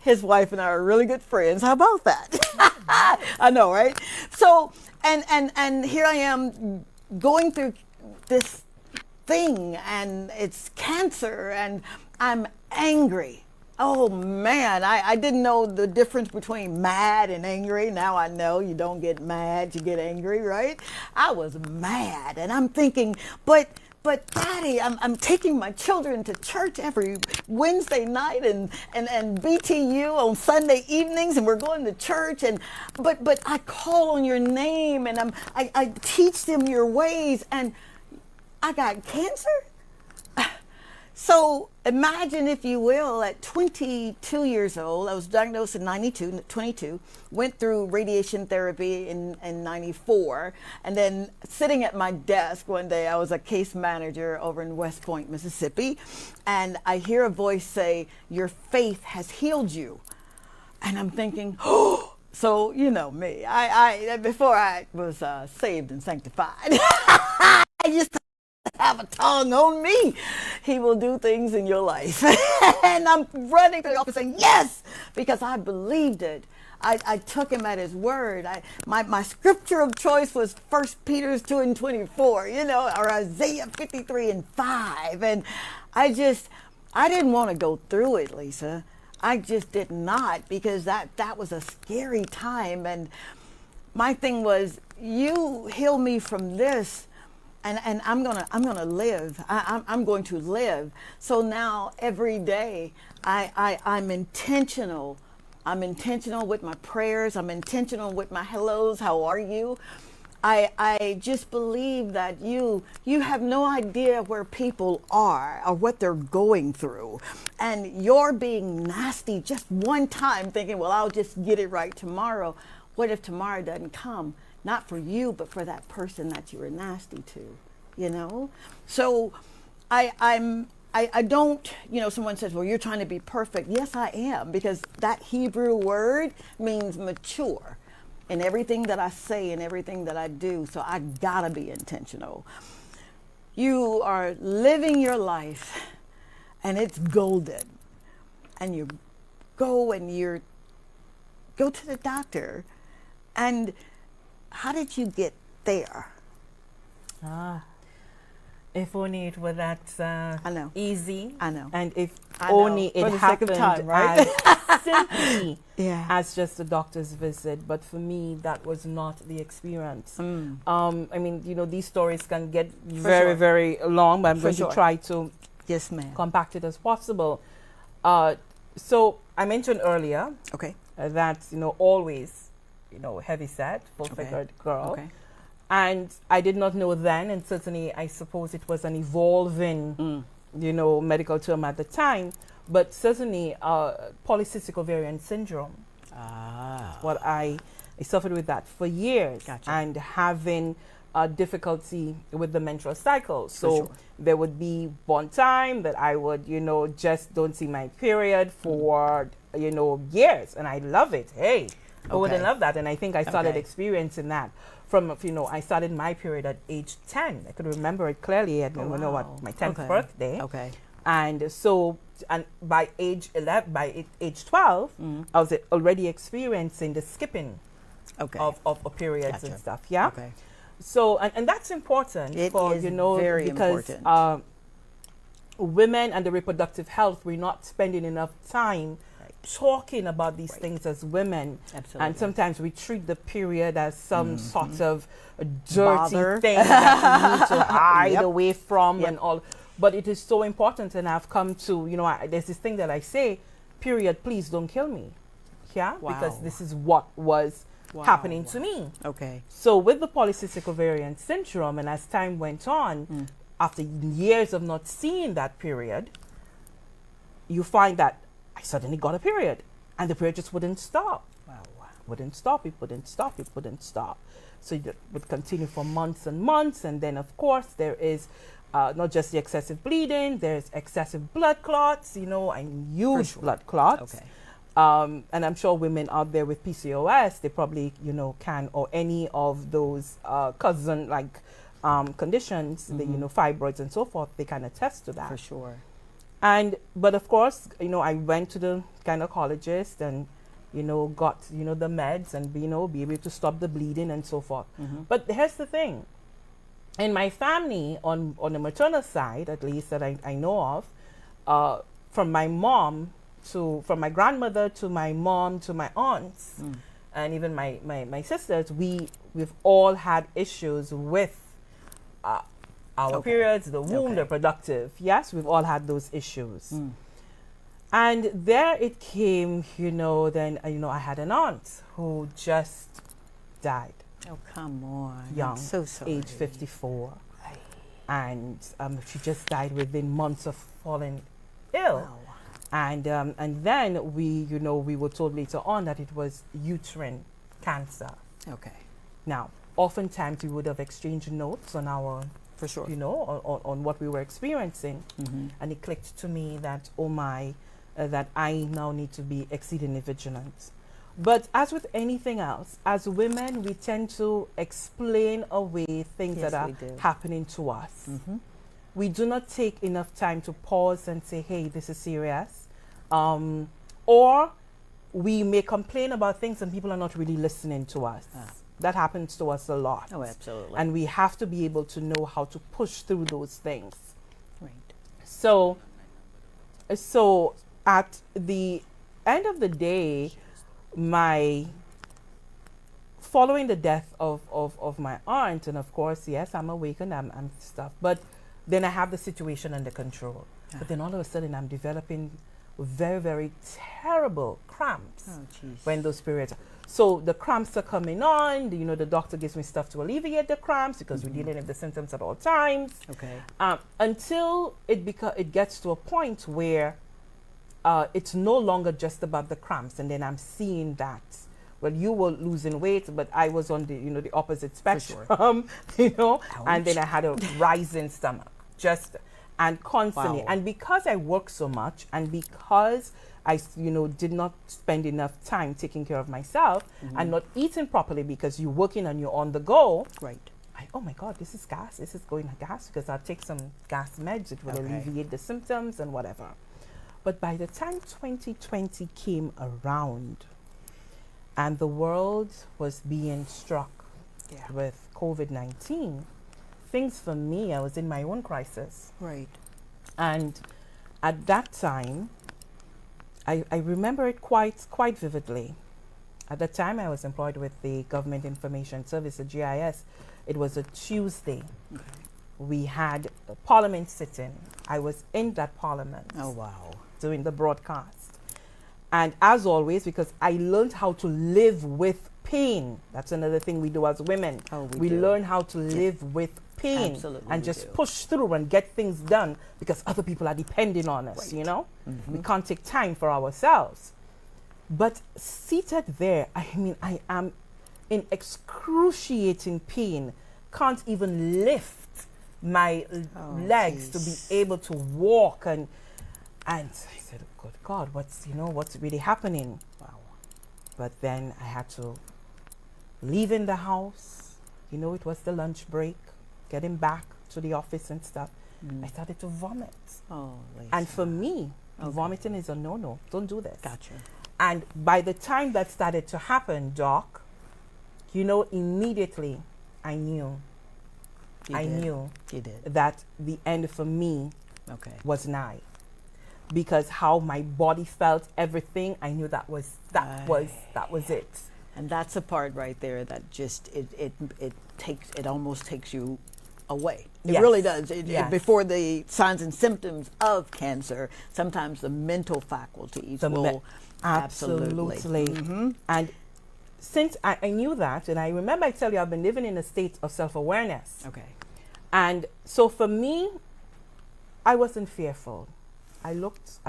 His wife and I are really good friends. How about that? I know, right? So, and here I am going through this thing, and it's cancer, and I'm angry. Oh man, I didn't know the difference between mad and angry. Now I know you don't get mad, you get angry, right? I was mad, and I'm thinking, but Daddy, I'm taking my children to church every Wednesday night and BTU on Sunday evenings, and we're going to church, and but I call on your name, and I teach them your ways, and I got cancer? So imagine, if you will, at 22 years old, I was diagnosed in 22, went through radiation therapy in 94, and then sitting at my desk one day, I was a case manager over in West Point, Mississippi, and I hear a voice say, "Your faith has healed you." And I'm thinking, oh, so you know me, I before I was saved and sanctified, I used to have a tongue on me. He will do things in your life. And I'm running to the office saying, yes, because I believed it. I took him at his word. My scripture of choice was 1 Peter 2:24, or Isaiah 53:5. And I didn't want to go through it, Lisa. I just did not, because that was a scary time. And my thing was, you heal me from this, and I'm gonna live. I'm going to live. So now every day I'm intentional. I'm intentional with my prayers. I'm intentional with my hellos. How are you? I just believe that you have no idea where people are or what they're going through, and you're being nasty just one time, thinking, well, I'll just get it right tomorrow. What if tomorrow doesn't come? Not for you, but for that person that you were nasty to, So I don't, someone says, well, you're trying to be perfect. Yes, I am, because that Hebrew word means mature in everything that I say and everything that I do. So I gotta be intentional. You are living your life and it's golden. And you go to the doctor. And how did you get there? If only it were that I know. easy. I know. And if I know. only it For the sake of happened time, right? as simply Yeah. as just a doctor's visit. But for me, that was not the experience. These stories can get very, sure. very long, but I'm going sure. to try to Yes, ma'am. compact it as possible. So I mentioned earlier Okay. that, always, heavy set, full-figured girl. Okay. And I did not know then, and certainly I suppose it was an evolving, medical term at the time, but certainly polycystic ovarian syndrome. What I suffered with that for years. Gotcha. And having difficulty with the menstrual cycle. So sure. there would be one time that I would, just don't see my period for, years. And I love it. Hey, who wouldn't love that? And I think I started experiencing that from, I started my period at age 10. I could remember it clearly at my 10th birthday. Okay. And so, and by age 11, by age 12, I was already experiencing the skipping of periods and stuff. Yeah. Okay. So, and that's important It for, is very because important. Women and the reproductive health, we're not spending enough time talking about these things as women. Absolutely. And sometimes we treat the period as some sort of a dirty Bother. thing that we need to hide Yep. away from Yep. and all. But it is so important, and I've come to, there's this thing that I say, period, please don't kill me. Yeah? Wow. Because this is what was happening to me. Okay. So with the polycystic ovarian syndrome, and as time went on, after years of not seeing that period, you find that I suddenly got a period, and the period just wouldn't stop. Wow. Wouldn't stop. It wouldn't stop. It wouldn't stop. So it would continue for months and months, and then of course there is not just the excessive bleeding, there's excessive blood clots, and huge blood clots. Okay. And I'm sure women out there with PCOS, they probably, can, or any of those cousin conditions, the, fibroids and so forth, they can attest to that. For sure. But of course, I went to the gynecologist and, got, the meds and, be able to stop the bleeding and so forth. But here's the thing. In my family, on the maternal side, at least that I know of, from my mom from my grandmother to my mom to my aunts and even my sisters, we've all had issues with our periods, the womb, the reproductive. Yes, we've all had those issues. And there it came, then, I had an aunt who just died. Oh, come on. Young, I'm so sorry. age 54. And she just died within months of falling ill. Wow. And then we were told later on that it was uterine cancer. Okay. Now, oftentimes we would have exchanged notes on our, For sure. on what we were experiencing. And it clicked to me that, oh my, that I now need to be exceedingly vigilant. But as with anything else, as women, we tend to explain away things that are happening to us. We do not take enough time to pause and say, hey, this is serious. Or we may complain about things and people are not really listening to us. That happens to us a lot. Oh, absolutely. And we have to be able to know how to push through those things. Right. So at the end of the day, following the death of my aunt, and of course, yes, I'm awakened, I'm stuff, but then I have the situation under control. But then all of a sudden I'm developing very, very terrible cramps when those periods are. So the cramps are coming on, the doctor gives me stuff to alleviate the cramps because we're dealing with the symptoms at all times. Okay. Until it gets to a point where it's no longer just about the cramps, and then I'm seeing that. Well, you were losing weight, but I was on the opposite spectrum, and then I had a rising stomach, and constantly. Wow. And because I work so much, and because I, did not spend enough time taking care of myself and not eating properly because you're working and you're on the go. Right. Oh my God, this is gas. This is going gas because I'll take some gas meds. It will alleviate the symptoms and whatever. But by the time 2020 came around and the world was being struck with COVID-19, things for me, I was in my own crisis. Right. And at that time, I remember it quite vividly. At the time, I was employed with the Government Information Service, the GIS. It was a Tuesday. Okay. We had a parliament sitting. I was in that parliament. Oh, wow. Doing the broadcast. And as always, because I learned how to live with pain. That's another thing we do as women. We learn how to live with pain. Absolutely, and just push through and get things done because other people are depending on us, We can't take time for ourselves. But seated there, I am in excruciating pain, can't even lift my legs to be able to walk, and I said, good God, what's really happening? Wow. But then I had to leave in the house. It was the lunch break, getting back to the office and stuff. I started to vomit. Oh, Lisa. And for me, vomiting is a no-no. Don't do this. Gotcha. And by the time that started to happen, Doc, immediately I knew. Knew that the end for me was nigh. Because how my body felt, everything, I knew that was it. And that's a part right there that just it almost takes you away. It really does. Before the signs and symptoms of cancer, sometimes the mental faculties will absolutely. And since I knew that, and I remember I tell you, I've been living in a state of self-awareness. Okay. And so for me, I wasn't fearful. I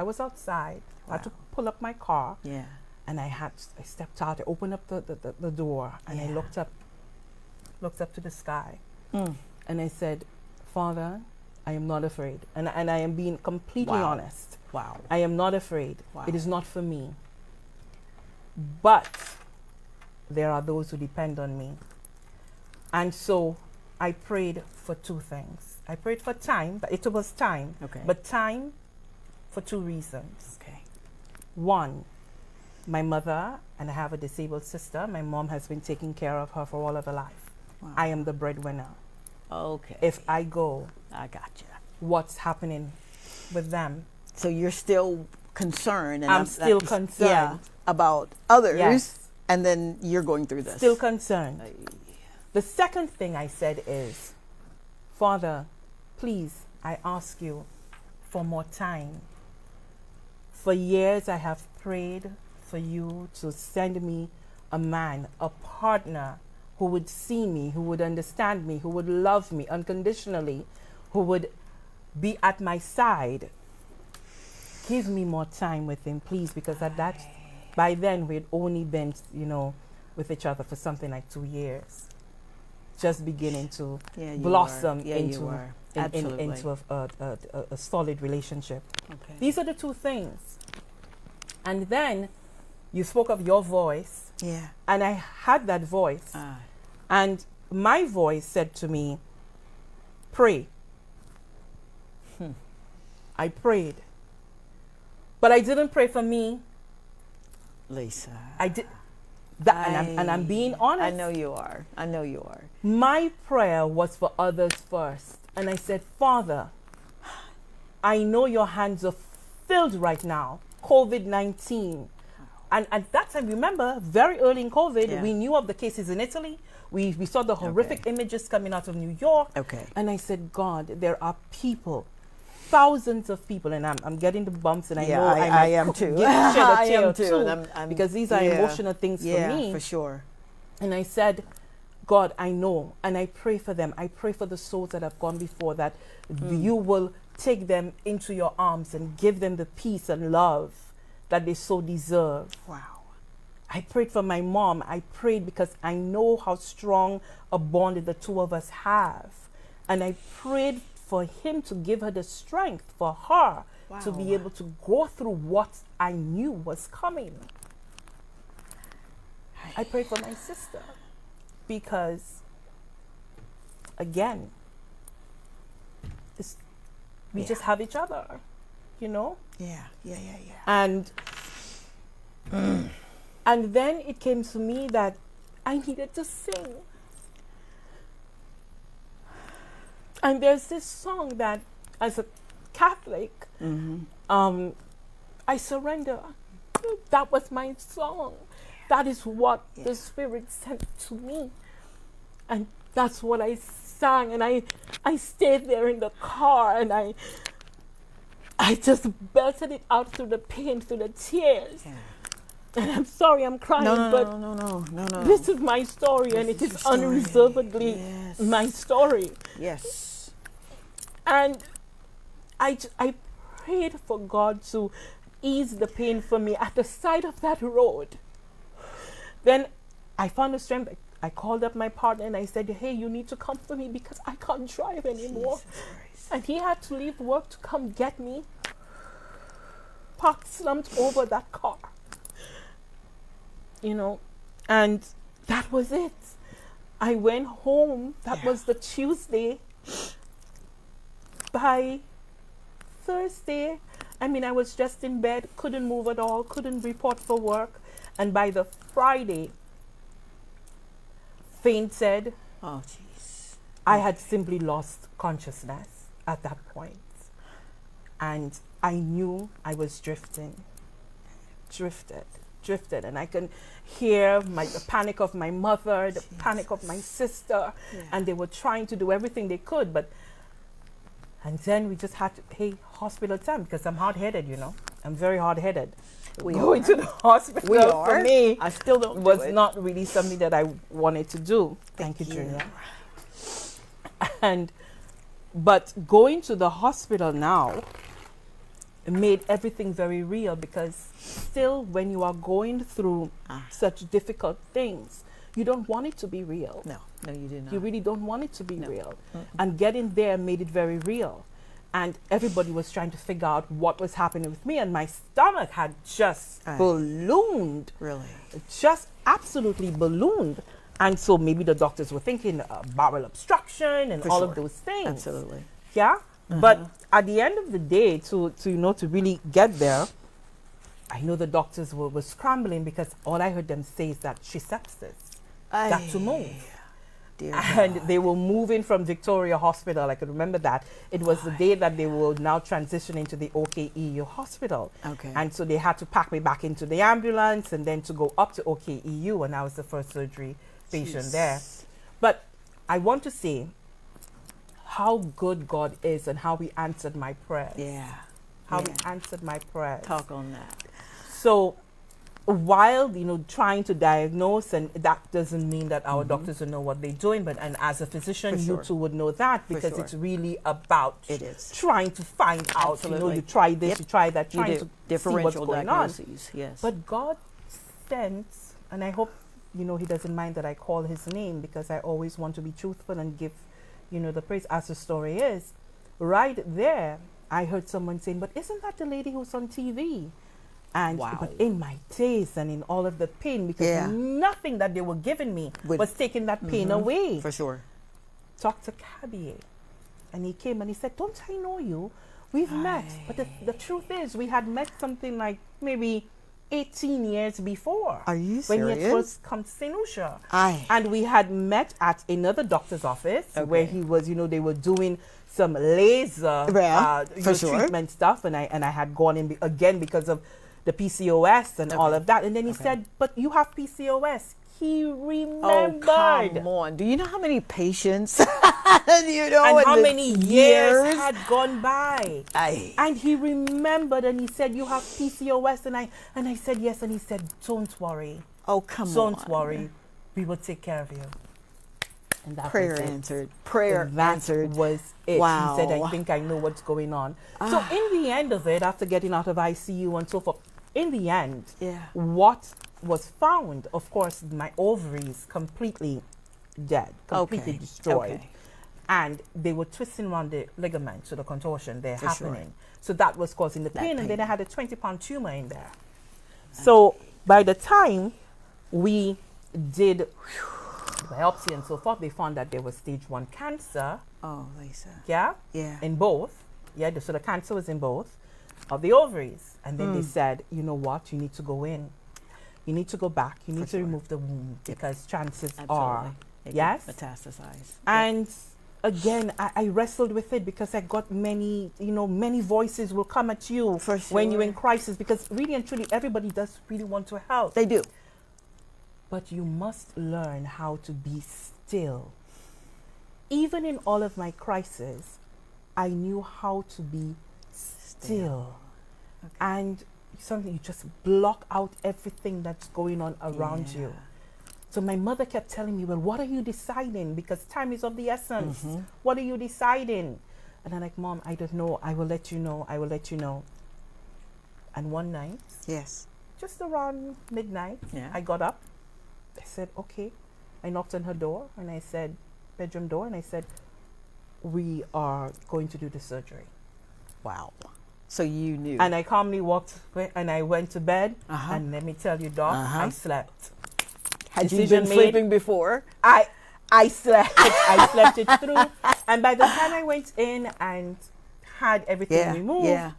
was outside. I had to pull up my car. Yeah. And I stepped out, I opened up the door, and I looked up to the sky. And I said, Father, I am not afraid. And I am being completely honest. Wow. I am not afraid. Wow. It is not for me. But there are those who depend on me. And so I prayed for two things. I prayed for time, but it was time. Okay. But time for two reasons. Okay. One, my mother, and I have a disabled sister. My mom has been taking care of her for all of her life. Wow. I am the breadwinner. Okay. If I go, I gotcha. What's happening with them? So you're still concerned. And I'm still concerned. Yeah, about others. Yes. And then you're going through this. Still concerned. The second thing I said is, Father, please, I ask you for more time. For years I have prayed for you to send me a man, a partner who would see me, who would understand me, who would love me unconditionally, who would be at my side. Give me more time with him, please, because by then we'd only been, with each other for something like 2 years. Just beginning to blossom into a solid relationship. Okay. These are the two things. And then you spoke of your voice. Yeah. And I had that voice. And my voice said to me, pray. I prayed. But I didn't pray for me. Lisa. I did. And I'm being honest. I know you are. My prayer was for others first. And I said, Father, I know your hands are filled right now. COVID-19. And at that time, remember, very early in COVID, we knew of the cases in Italy. We saw the horrific images coming out of New York. Okay. And I said, God, there are people, thousands of people, and I'm getting the bumps, and I know I am too. I am too. I'm because these are emotional things for me. Yeah, for sure. And I said, God, I know, and I pray for them. I pray for the souls that have gone before, that you will take them into your arms and give them the peace and love that they so deserve. Wow. I prayed for my mom. I prayed because I know how strong a bond the two of us have. And I prayed for him to give her the strength for her to be able to go through what I knew was coming. I prayed for my sister because, again, we just have each other, Yeah. And then it came to me that I needed to sing. And there's this song that, as a Catholic, I surrender. That was my song. That is what the Spirit sent to me. And that's what I sang. And I stayed there in the car, and I just belted it out through the pain, through the tears. Yeah. And I'm sorry I'm crying, no. This is my story, and it is unreservedly my story. Yes. And I prayed for God to ease the pain for me at the side of that road. Then I found the strength. I called up my partner and I said, hey, you need to come for me because I can't drive anymore. And he had to leave work to come get me. Parked slumped over that car. And that was it. I went home. That was the Tuesday. By Thursday, I was just in bed, couldn't move at all, couldn't report for work. And by the Friday, fainted. Oh, jeez. I had simply lost consciousness at that point. And I knew I was drifted. And I can hear the panic of my mother, the panic of my sister. Yeah. And they were trying to do everything they could. And then we just had to, hospital time, because I'm hard-headed, I'm very hard-headed. Going to the hospital for me, I still don't was not really something that I wanted to do. Thank you, Junior. But going to the hospital now made everything very real, because still when you are going through such difficult things, you don't want it to be real. No, you do not. You really don't want it to be real. And getting there made it very real. And everybody was trying to figure out what was happening with me. And my stomach had just ballooned. Really? Just absolutely ballooned. And so maybe the doctors were thinking bowel obstruction and all of those things. Absolutely. Yeah? But at the end of the day, to really get there, I know the doctors were scrambling, because all I heard them say is that she's sepsis. Got to move. dear And God. they were moving from Victoria Hospital. I can remember that. It was the day that they were now transitioning to the OKEU hospital. Okay. And so they had to pack me back into the ambulance and then to go up to OKEU, and I was the first surgery patient there. But I want to say how good God is and how he answered my prayers. Yeah. How he answered my prayers. Talk on that. So while, trying to diagnose, and that doesn't mean that our doctors don't know what they're doing, but and as a physician, For you sure. too would know that, because sure. it's really about It is. trying to find out, Absolutely. you try this, Yep. you try that, You trying do. to see what's Differential going on. diagnoses, yes. But God sent, and I hope, he doesn't mind that I call his name, because I always want to be truthful and give, the praise as the story is. Right there, I heard someone saying, but isn't that the lady who's on TV? And Wow. but in my days and in all of the pain, because Yeah. nothing that they were giving me was taking that pain away. For sure. Dr. Cabier, and he came and he said, don't I know you? We've met. But the truth is, we had met something like maybe 18 years before. Are you When he had serious? first come to St. Lucia. Aye. And we had met at another doctor's office where he was, they were doing some laser for sure. treatment stuff. And I had gone in again because of the PCOS and all of that. And then he said, but you have PCOS. He remembered. Oh, come on. Do you know how many patients, And how the many years had gone by. Aye. And he remembered, and he said, you have PCOS. And I said, yes. And he said, don't worry. Oh, come on. Don't worry. We will take care of you. And that Prayer was it. answered. Prayer And that answered. was it. Wow. He said, I think I know what's going on. So in the end of it, after getting out of ICU and so forth, in the end, what was found, of course, my ovaries completely dead, completely destroyed. Okay. And they were twisting around the ligaments, so the contortion there For sure. happening. So that was causing the pain. And then pain. I had a 20-pound tumor in there. So by the time we did biopsy and so forth, they found that there was stage 1 cancer. Oh, Lisa. Yeah? Yeah. In both. Yeah, so the cancer was in both of the ovaries. And then they said, you know what, you need to go in. You need to go back. You need to remove the womb, because chances are, It yes? could metastasize. And again, I wrestled with it, because I got many, many voices will come at you For when you're sure. in crisis, because really and truly, everybody does really want to help. They do. But you must learn how to be still. Even in all of my crises, I knew how to be still. Okay. And something, you just block out everything that's going on around you. So my mother kept telling me, well, what are you deciding? Because time is of the essence. What are you deciding? And I'm like, Mom, I don't know. I will let you know. I will let you know. And one night, Yes. just around midnight, Yeah. I got up. I said, okay. I knocked on her door, and I said, bedroom door, and I said, we are going to do the surgery. Wow. So you knew. And I calmly walked and I went to bed. Uh-huh. And let me tell you, Doc, I slept. Had you Decision been made. sleeping before? I slept. I slept it through. And by the time I went in and had everything removed,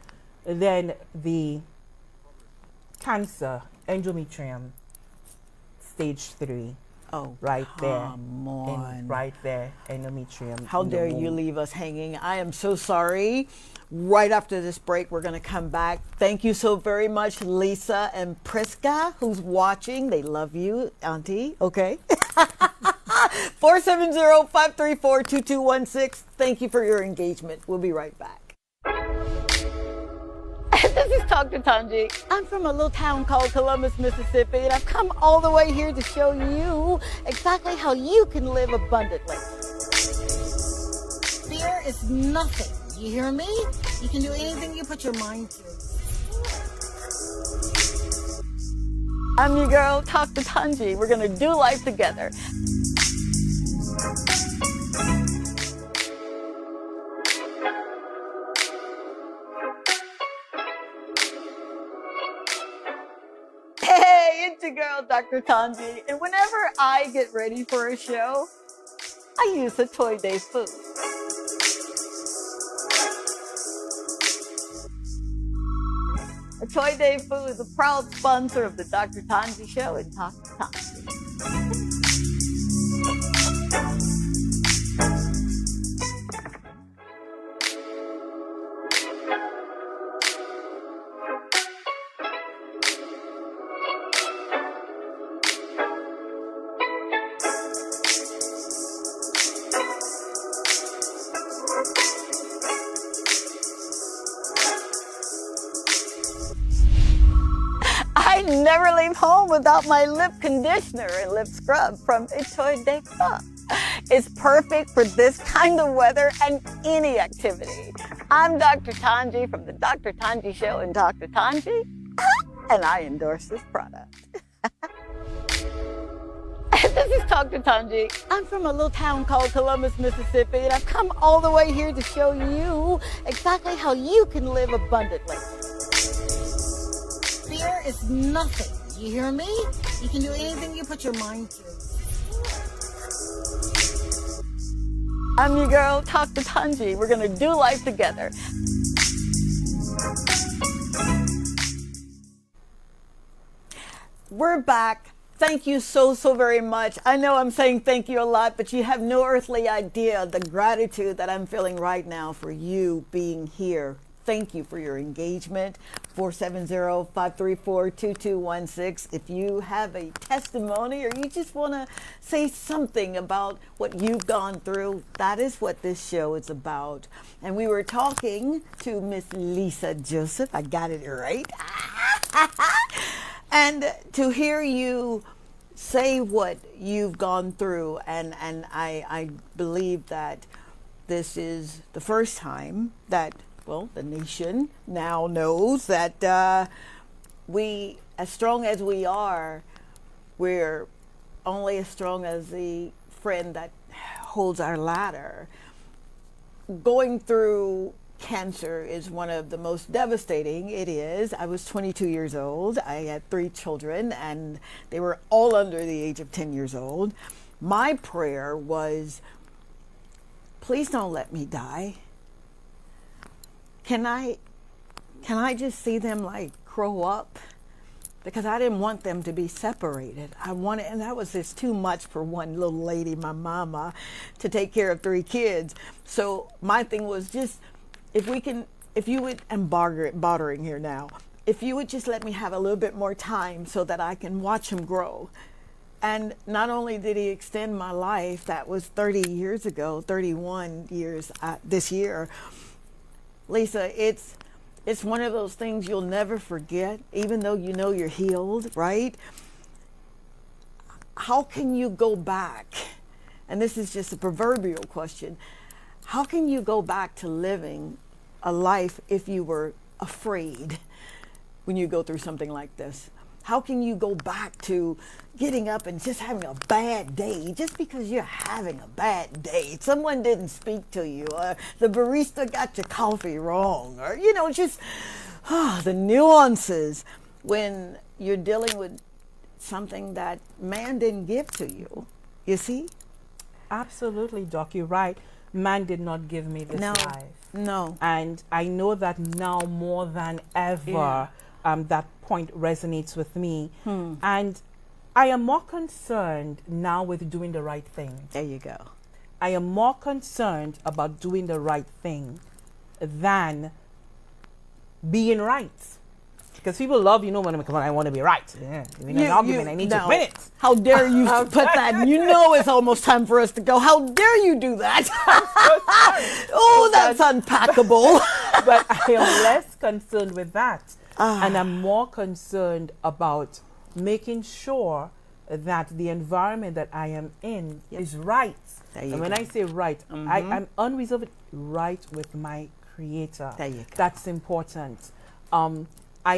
then the cancer, endometrium, stage 3, right there. Come on. Right there, endometrium. How in the dare you womb. leave us hanging? I am so sorry. Right after this break, we're going to come back. Thank you so very much, Lisa and Priska, who's watching. They love you, Auntie. Okay. 470-534-2216. Thank you for your engagement. We'll be right back. This is Dr. Tongie. I'm from a little town called Columbus, Mississippi, and I've come all the way here to show you exactly how you can live abundantly. Fear is nothing. You hear me? You can do anything you put your mind to. I'm your girl, Dr. Tongie. We're going to do life together. Hey, it's your girl, Dr. Tongie. And whenever I get ready for a show, I use a Toy Day food. A Toy Day food is a proud sponsor of the Dr. Tongie Show and Dr. Tongie. never leave home without my lip conditioner and lip scrub from Etoile de Pas. It's perfect for this kind of weather and any activity. I'm Dr. Tongie from the Dr. Tongie Show and Dr. Tongie, and I endorse this product. This is Dr. Tongie. I'm from a little town called Columbus, Mississippi, and I've come all the way here to show you exactly how you can live abundantly. Fear is nothing. You hear me? You can do anything you put your mind to. I'm your girl, Dr. Tongie. We're going to do life together. We're back. Thank you so very much. I know I'm saying thank you a lot, but you have no earthly idea the gratitude that I'm feeling right now for you being here. Thank you for your engagement. 470-534-2216. If you have a testimony or you just want to say something about what you've gone through, that is what this show is about. And we were talking to Miss Lisa Joseph. I got it right. And to hear you say what you've gone through, and I believe that this is the first time that, well, the nation now knows that we, as strong as we are, we're only as strong as the friend that holds our ladder. Going through cancer is one of the most devastating. It is. I was 22 years old. I had 3 children, and they were all under the age of 10 years old. My prayer was, please don't let me die. Can I just see them like grow up? Because I didn't want them to be separated. And that was just too much for one little lady, my mama, to take care of 3 kids. So my thing was just, if you would, I'm bartering here now, if you would just let me have a little bit more time so that I can watch him grow. And not only did he extend my life, that was 30 years ago, 31 years this year. Lisa, it's one of those things you'll never forget, even though you know you're healed, right? How can you go back? And this is just a proverbial question. How can you go back to living a life if you were afraid when you go through something like this? How can you go back to getting up and just having a bad day just because you're having a bad day? Someone didn't speak to you, or the barista got your coffee wrong, or, just the nuances when you're dealing with something that man didn't give to you. You see? Absolutely, Doc. You're right. Man did not give me this life. No. And I know that now more than ever, that point resonates with me. And I am more concerned now with doing the right thing. There you go. I am more concerned about doing the right thing than being right. Because people love, when I want to be right. Yeah. In an argument, I need to win it. How dare you put that? You know it's almost time for us to go. How dare you do that? Oh, that's unpackable. But I am less concerned with that. And I'm more concerned about making sure that the environment that I am in is right. And when I say right, I'm unreservedly right with my Creator. There you go. That's important. I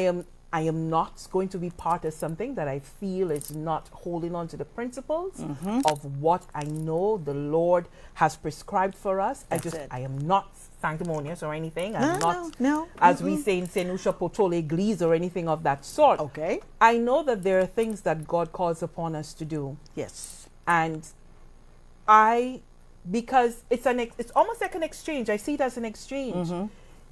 am not going to be part of something that I feel is not holding on to the principles of what I know the Lord has prescribed for us. I am not sanctimonious or anything. I'm not, as we say in Senusha Potole Eglise or anything of that sort. Okay. I know that there are things that God calls upon us to do. Yes. And because it's almost like an exchange. I see it as an exchange.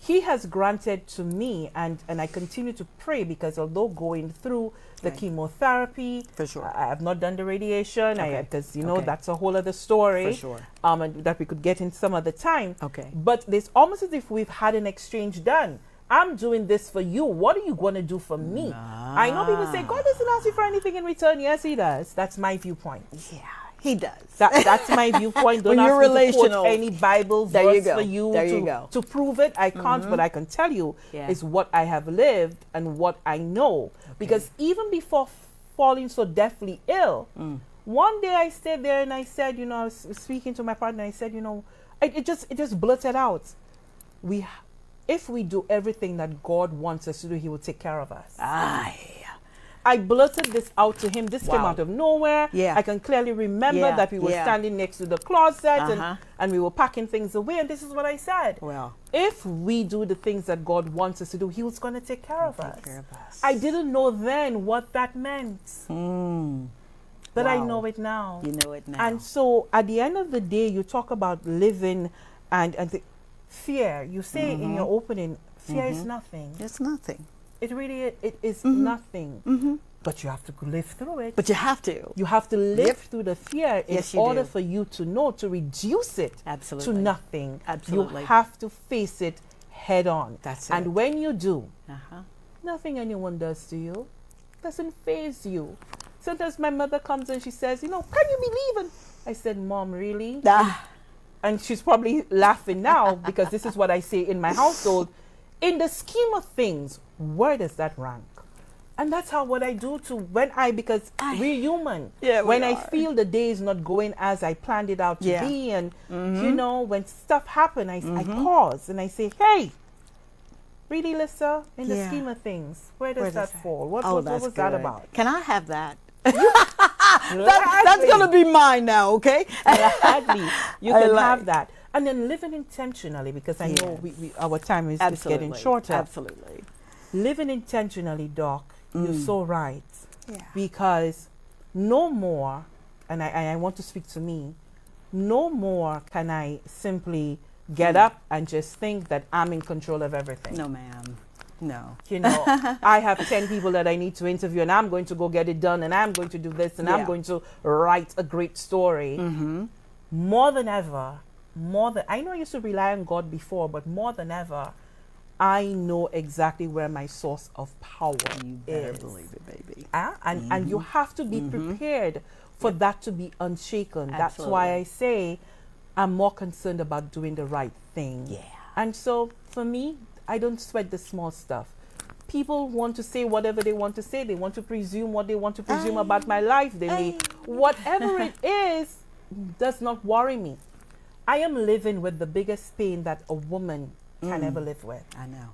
He has granted to me, and I continue to pray, because although going through the chemotherapy, for sure, I have not done the radiation, because that's a whole other story, for sure, and that we could get in some other time. Okay. But it's almost as if we've had an exchange done. I'm doing this for you. What are you going to do for me? I know people say God doesn't ask you for anything in return. Yes, He does. That's my viewpoint. He does. That's my viewpoint. Don't When you're ask me to quote relational. any Bible There you verse go. for you, There to, you go. to prove it. I can't, but I can tell you Yeah. is what I have lived and what I know. Because even before falling so deathly ill, one day I stayed there and I said, you know, I was speaking to my partner. I said, you know, it just blurted out. If we do everything that God wants us to do, He will take care of us. I blurted this out to him. This came out of nowhere. Yeah. I can clearly remember Yeah, that we were yeah. standing next to the closet Uh-huh. and we were packing things away. And this is what I said. Well, If we do the things that God wants us to do, He was going to take care of us. take care of us. I didn't know then what that meant. But I Wow. know it now. You know it now. And so at the end of the day, you talk about living and the fear. You say in your opening, fear is nothing. It's nothing. It really it is nothing. But you have to live through it. But you have to. You have to live through the fear in Yes, you order do. for you to know, to reduce it Absolutely. to nothing. Absolutely. You have to face it head on. That's And it. when you do, Uh-huh. nothing anyone does to you doesn't faze you. Sometimes my mother comes and she says, you know, can you believe it? I said, Mom, really? And she's probably laughing now because this is what I say in my household. In the scheme of things, where does that rank? And that's what I do to because we're human. Yeah, we when I are. feel the day is not going as I planned it out to Yeah. be, and you know, when stuff happen, I pause and I say, hey, really, Lisa, in the Yeah. scheme of things, where does Where that does that- fall? What that's was that good. about? Can I have that? That's going to be mine now, okay? Gladly. You I can like- have that. And then living intentionally, because I know our time is getting shorter. Absolutely. Living intentionally, Doc, you're so right. Yeah. Because no more, and I want to speak to me, no more can I simply get up and just think that I'm in control of everything. No, ma'am. No. You know, I have 10 people that I need to interview and I'm going to go get it done and I'm going to do this and I'm Yeah. going to write a great story. More than ever, I know I used to rely on God before, but more than ever, I know exactly where my source of power You better is. believe it, baby. And you have to be prepared for that to be unshaken. That's why I say I'm more concerned about doing the right thing. Yeah. And so for me, I don't sweat the small stuff. People want to say whatever they want to say. They want to presume what they want to presume about my life. Whatever it is, does not worry me. I am living with the biggest pain that a woman can ever live with. I know.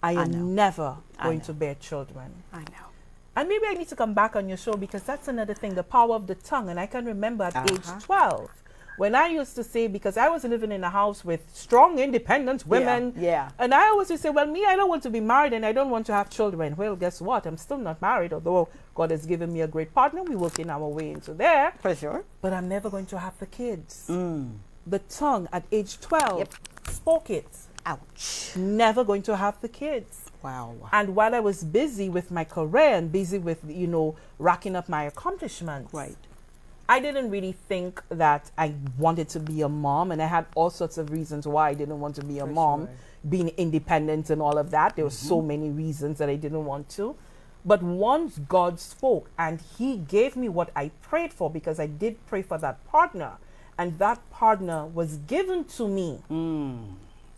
I am know. never going know. to bear children. I know. And maybe I need to come back on your show because that's another thing, the power of the tongue. And I can remember at age 12, when I used to say, because I was living in a house with strong, independent women. Yeah. And I always used to say, well, me, I don't want to be married and I don't want to have children. Well, guess what? I'm still not married, although God has given me a great partner. We're working our way into there. For sure. But I'm never going to have the kids. The tongue at age 12 spoke it. Ouch. Never going to have the kids. Wow. And while I was busy with my career and busy with, racking up my accomplishments, Right. I didn't really think that I wanted to be a mom. And I had all sorts of reasons why I didn't want to be a mom, being independent and all of that. There were so many reasons that I didn't want to. But once God spoke and He gave me what I prayed for, because I did pray for that partner, and that partner was given to me,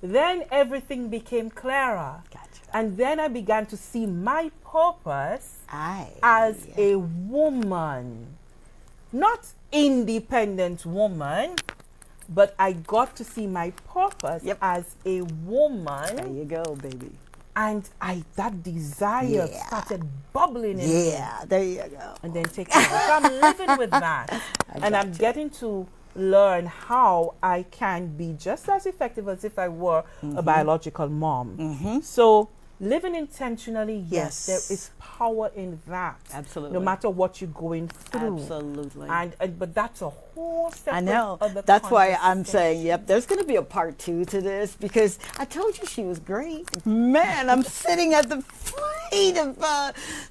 then everything became clearer. Gotcha. And then I began to see my purpose Aye. as a woman. Not independent woman, but I got to see my purpose as a woman. There you go, baby. And that desire started bubbling in me. Yeah, there you go. And then take over. So I'm living with that. And I'm getting to learn how I can be just as effective as if I were a biological mom. So living intentionally, yes, there is power in that. Absolutely. No matter what you're going through. Absolutely. But that's a whole separate I know. other That's why I'm saying, conversation. yep, there's going to be a part 2 to this, because I told you she was great. Man, I'm sitting at the feet of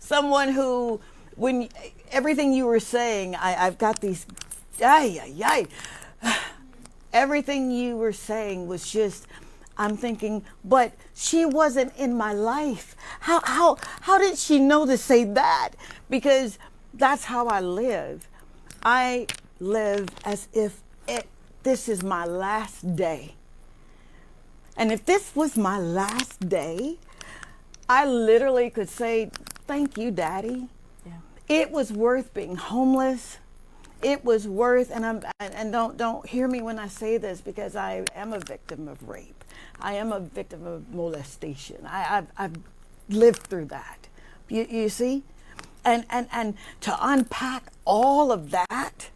someone who, when everything you were saying, I've got these, everything you were saying was just, I'm thinking, but she wasn't in my life. How did she know to say that? Because that's how I live. live as if this is my last day. And if this was my last day, I literally could say, thank you, Daddy. Yeah. It was worth being homeless. It was worth, and don't hear me when I say this, because I am a victim of rape. I am a victim of molestation. I've lived through that. You see? And to unpack all of that,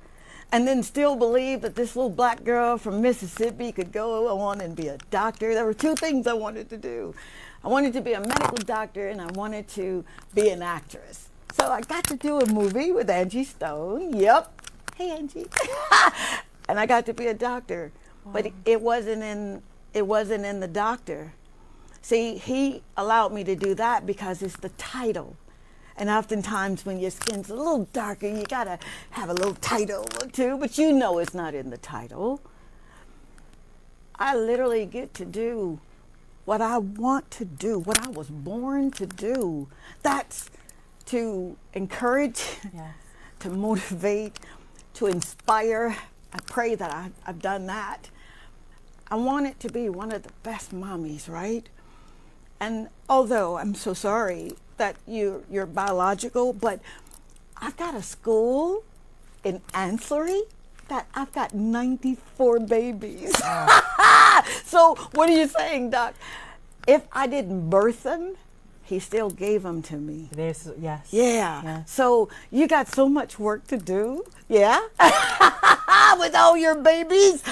and then still believe that this little black girl from Mississippi could go on and be a doctor. There were two things I wanted to do. I wanted to be a medical doctor, and I wanted to be an actress. So I got to do a movie with Angie Stone. Yep. Hey, Angie. And I got to be a doctor. Wow. But it wasn't in the doctor. See, he allowed me to do that because it's the title. And oftentimes when your skin's a little darker, you gotta have a little title or two, but you know it's not in the title. I literally get to do what I want to do, what I was born to do. That's to encourage, Yes. to motivate, to inspire. I pray that I've done that. I want it to be one of the best mommies, right? And although I'm so sorry that you're biological, but I've got a school in Ancillary that I've got 94 babies. So what are you saying, Doc? If I didn't birth them, he still gave them to me. Yes. Yeah. Yes. So you got so much work to do. Yeah. With all your babies.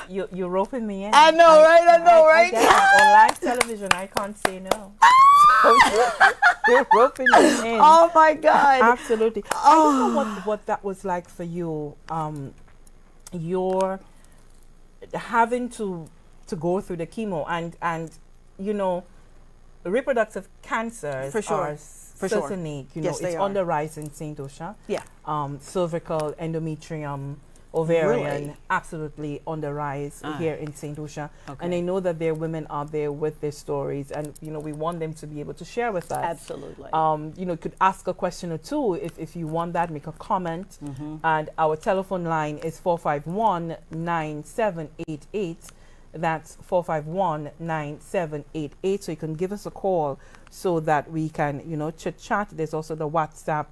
You're roping me in. I know, right? I know, right? On live television, I can't say no. You're roping me in. Oh my God. Absolutely. I don't know what that was like for you. You're having to go through the chemo and you know, reproductive cancers For sure. are For sure. certainly, you know, Yes, they it's are. on the rise in St. Lucia. Yeah. Cervical, endometrium, ovarian, Really? absolutely on the rise here in St. Lucia. Okay. And I know that there are women out there with their stories, and you know, we want them to be able to share with us. Absolutely. You know, could ask a question or two if you want that, make a comment. And our telephone line is 451-9788. That's 451-9788. So you can give us a call so that we can, you know, chit chat. There's also the WhatsApp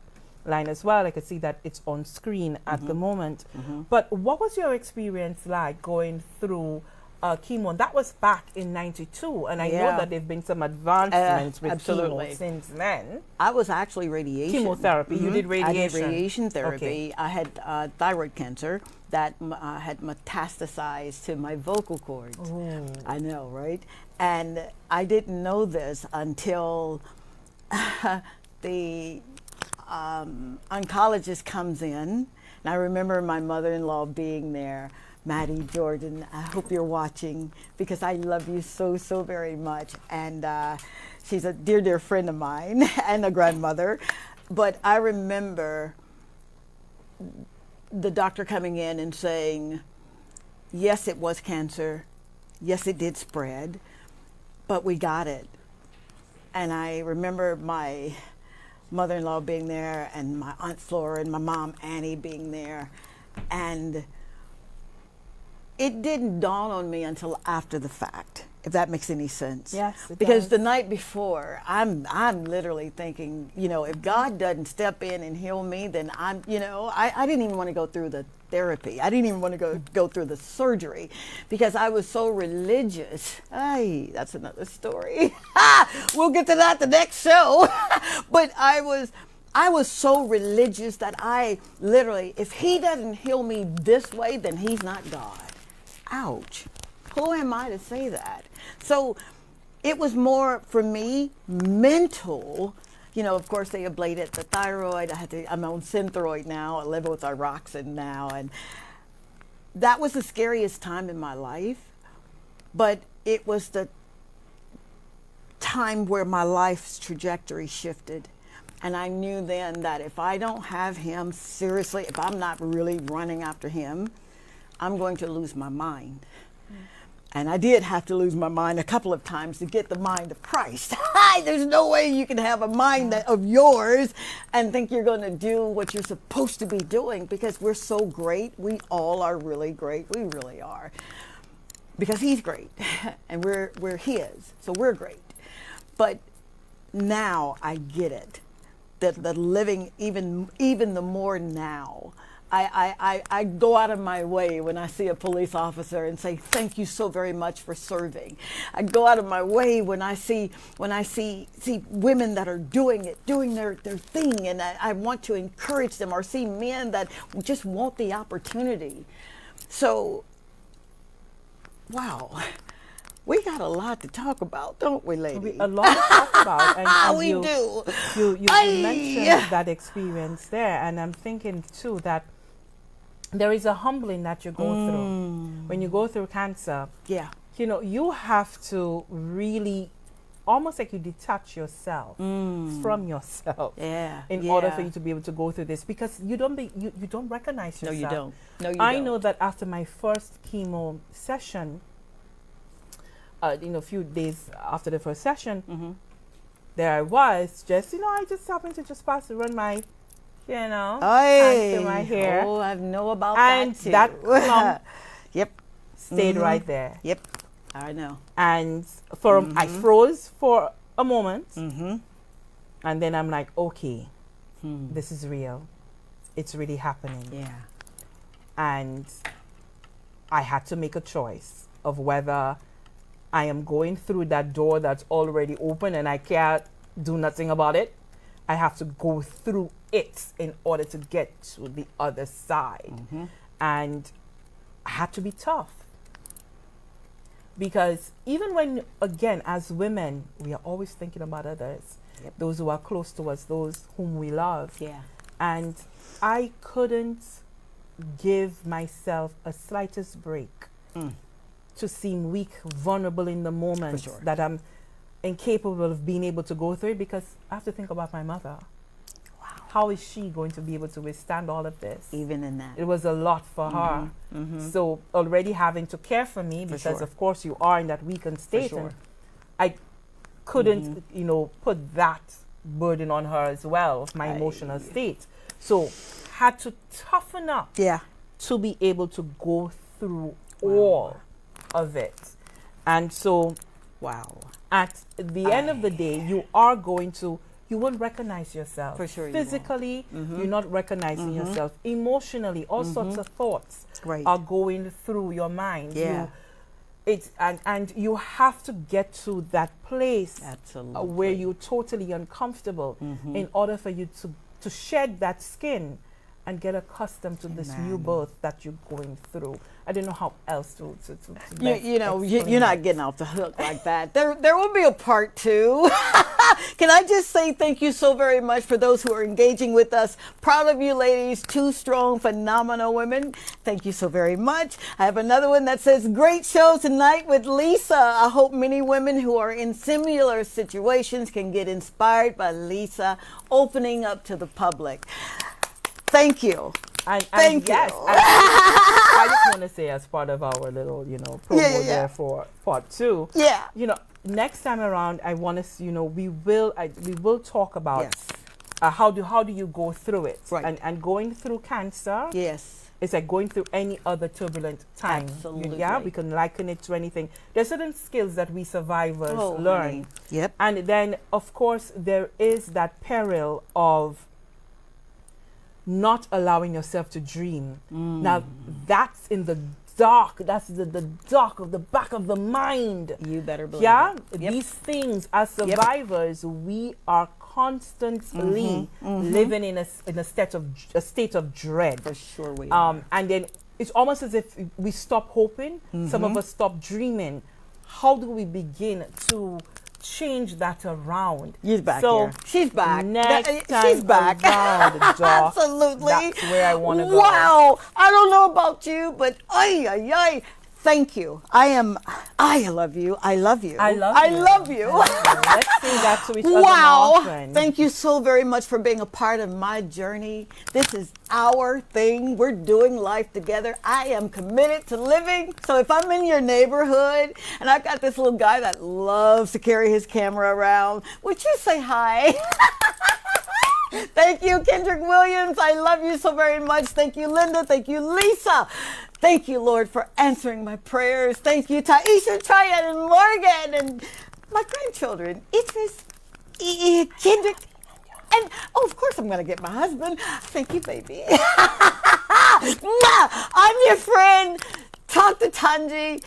line as well. I can see that it's on screen at the moment. But what was your experience like going through chemo? And that was back in '92, and I know that there've been some advancements with absolutely. chemo since then. I was actually radiation. Chemotherapy. You did radiation. I did radiation therapy. Okay. I had thyroid cancer that had metastasized to my vocal cords. Ooh. I know, right? And I didn't know this until the oncologist comes in. And I remember my mother-in-law being there. Maddie Jordan, I hope you're watching, because I love you so, so very much. And she's a dear, dear friend of mine and a grandmother. But I remember the doctor coming in and saying, yes, it was cancer. Yes, it did spread, but we got it. And I remember my mother-in-law being there, and my Aunt Flora and my mom Annie being there. And it didn't dawn on me until after the fact, if that makes any sense. Yes, it because does. the night before, I'm literally thinking, you know, if God doesn't step in and heal me, then I didn't even want to go through the therapy. I didn't even want to go through the surgery, because I was so religious. Ay, that's another story. We'll get to that the next show. But I was so religious that I literally, if he doesn't heal me this way, then he's not God. Ouch. Who am I to say that? So it was more for me mental. You know, of course, they ablated the thyroid. I'm on Synthroid now. I live with Thyroxine now. And that was the scariest time in my life. But it was the time where my life's trajectory shifted. And I knew then that if I don't have him, seriously, if I'm not really running after him, I'm going to lose my mind. And I did have to lose my mind a couple of times to get the mind of Christ. There's no way you can have a mind of yours and think you're going to do what you're supposed to be doing, because we're so great. We all are really great. We really are. Because he's great and we're his. So we're great. But now I get it. That living even the more now. I go out of my way when I see a police officer and say, thank you so very much for serving. I go out of my way when I see women that are doing their thing, and I want to encourage them, or see men that just want the opportunity. So, wow. We got a lot to talk about, don't we, lady? A lot to talk about. And we do. You mentioned that experience there, and I'm thinking too that there is a humbling that you go through when you go through cancer. Yeah. You know, you have to really, almost like you detach yourself from yourself. Yeah. In order for you to be able to go through this, because you don't recognize yourself. No, you don't. No, you I don't. know that after my first chemo session, a few days after the first session, there I was, I just happened to just pass to run my, hands through my hair. Oh, I know about and that too. that clump yep. stayed right there. Yep. I know. And I froze for a moment, and then I'm like, okay, this is real. It's really happening. Yeah. And I had to make a choice of whether I am going through that door that's already open and I can't do nothing about it. I have to go through it in order to get to the other side. And I had to be tough. Because even when, again, as women, we are always thinking about others. Yep. Those who are close to us, those whom we love. Yeah. And I couldn't give myself a slightest break to seem weak, vulnerable in the moment that I'm incapable of being able to go through it, because I have to think about my mother. Wow. How is she going to be able to withstand all of this? Even in that. It was a lot for her. So already having to care for me, because of course you are in that weakened state. And I couldn't, put that burden on her as well, of my emotional state. So had to toughen up to be able to go through all of it. And so at the end of the day, you won't recognize yourself. For sure. Physically, you're not recognizing yourself. Emotionally, all sorts of thoughts are going through your mind. Yeah. And you have to get to that place where you're totally uncomfortable in order for you to shed that skin and get accustomed to this new birth that you're going through. I don't know how else to you're not getting off the hook like that. There will be a part 2. Can I just say thank you so very much for those who are engaging with us. Proud of you, ladies. 2 strong, phenomenal women. Thank you so very much. I have another one that says, great show tonight with Lisa. I hope many women who are in similar situations can get inspired by Lisa opening up to the public. Thank you. Thank you. I just want to say, as part of our little, promo there for part 2. Yeah. Next time around, I want us, we will talk about how do you go through it. Right. And going through cancer. Yes. It's like going through any other turbulent time. Absolutely. Yeah, we can liken it to anything. There's certain skills that we survivors learn. Honey. Yep. And then, of course, there is that peril of not allowing yourself to dream. Now, that's in the dark. That's the dark of the back of the mind. You better believe it. Yep. These things, as survivors, we are constantly living in a state of dread. For sure we are. And then it's almost as if we stop hoping. Some of us stop dreaming. How do we begin to change that around? She's back here. She's back. Next time she's back. Around, Absolutely. That's where I want to go. Wow. I don't know about you, but Thank you. I love you. I love you. I love I you. love you. Let's say that to each other Wow. more often. Thank you so very much for being a part of my journey. This is our thing. We're doing life together. I am committed to living. So if I'm in your neighborhood and I've got this little guy that loves to carry his camera around, would you say hi? Thank you, Kendrick Williams. I love you so very much. Thank you, Linda. Thank you, Lisa. Thank you, Lord, for answering my prayers. Thank you, Taisha, Triad, and Morgan, and my grandchildren, Idris, Kendrick, and of course, I'm going to get my husband. Thank you, baby. I'm your friend. Talk to Tongie.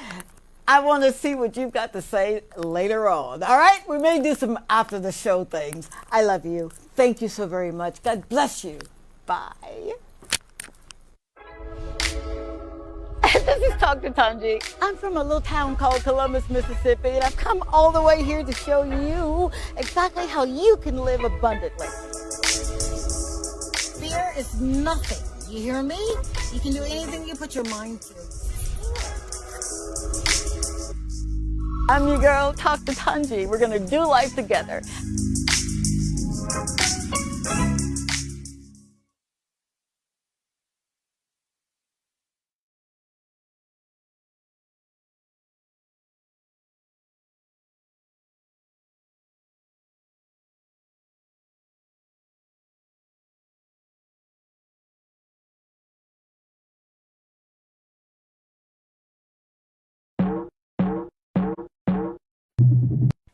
I want to see what you've got to say later on. All right? We may do some after the show things. I love you. Thank you so very much. God bless you. Bye. This is Talk to Tongie. I'm from a little town called Columbus, Mississippi, and I've come all the way here to show you exactly how you can live abundantly. Fear is nothing. You hear me? You can do anything you put your mind to. I'm your girl, Talk to Tongie. We're going to do life together.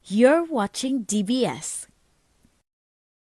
You're watching DBS,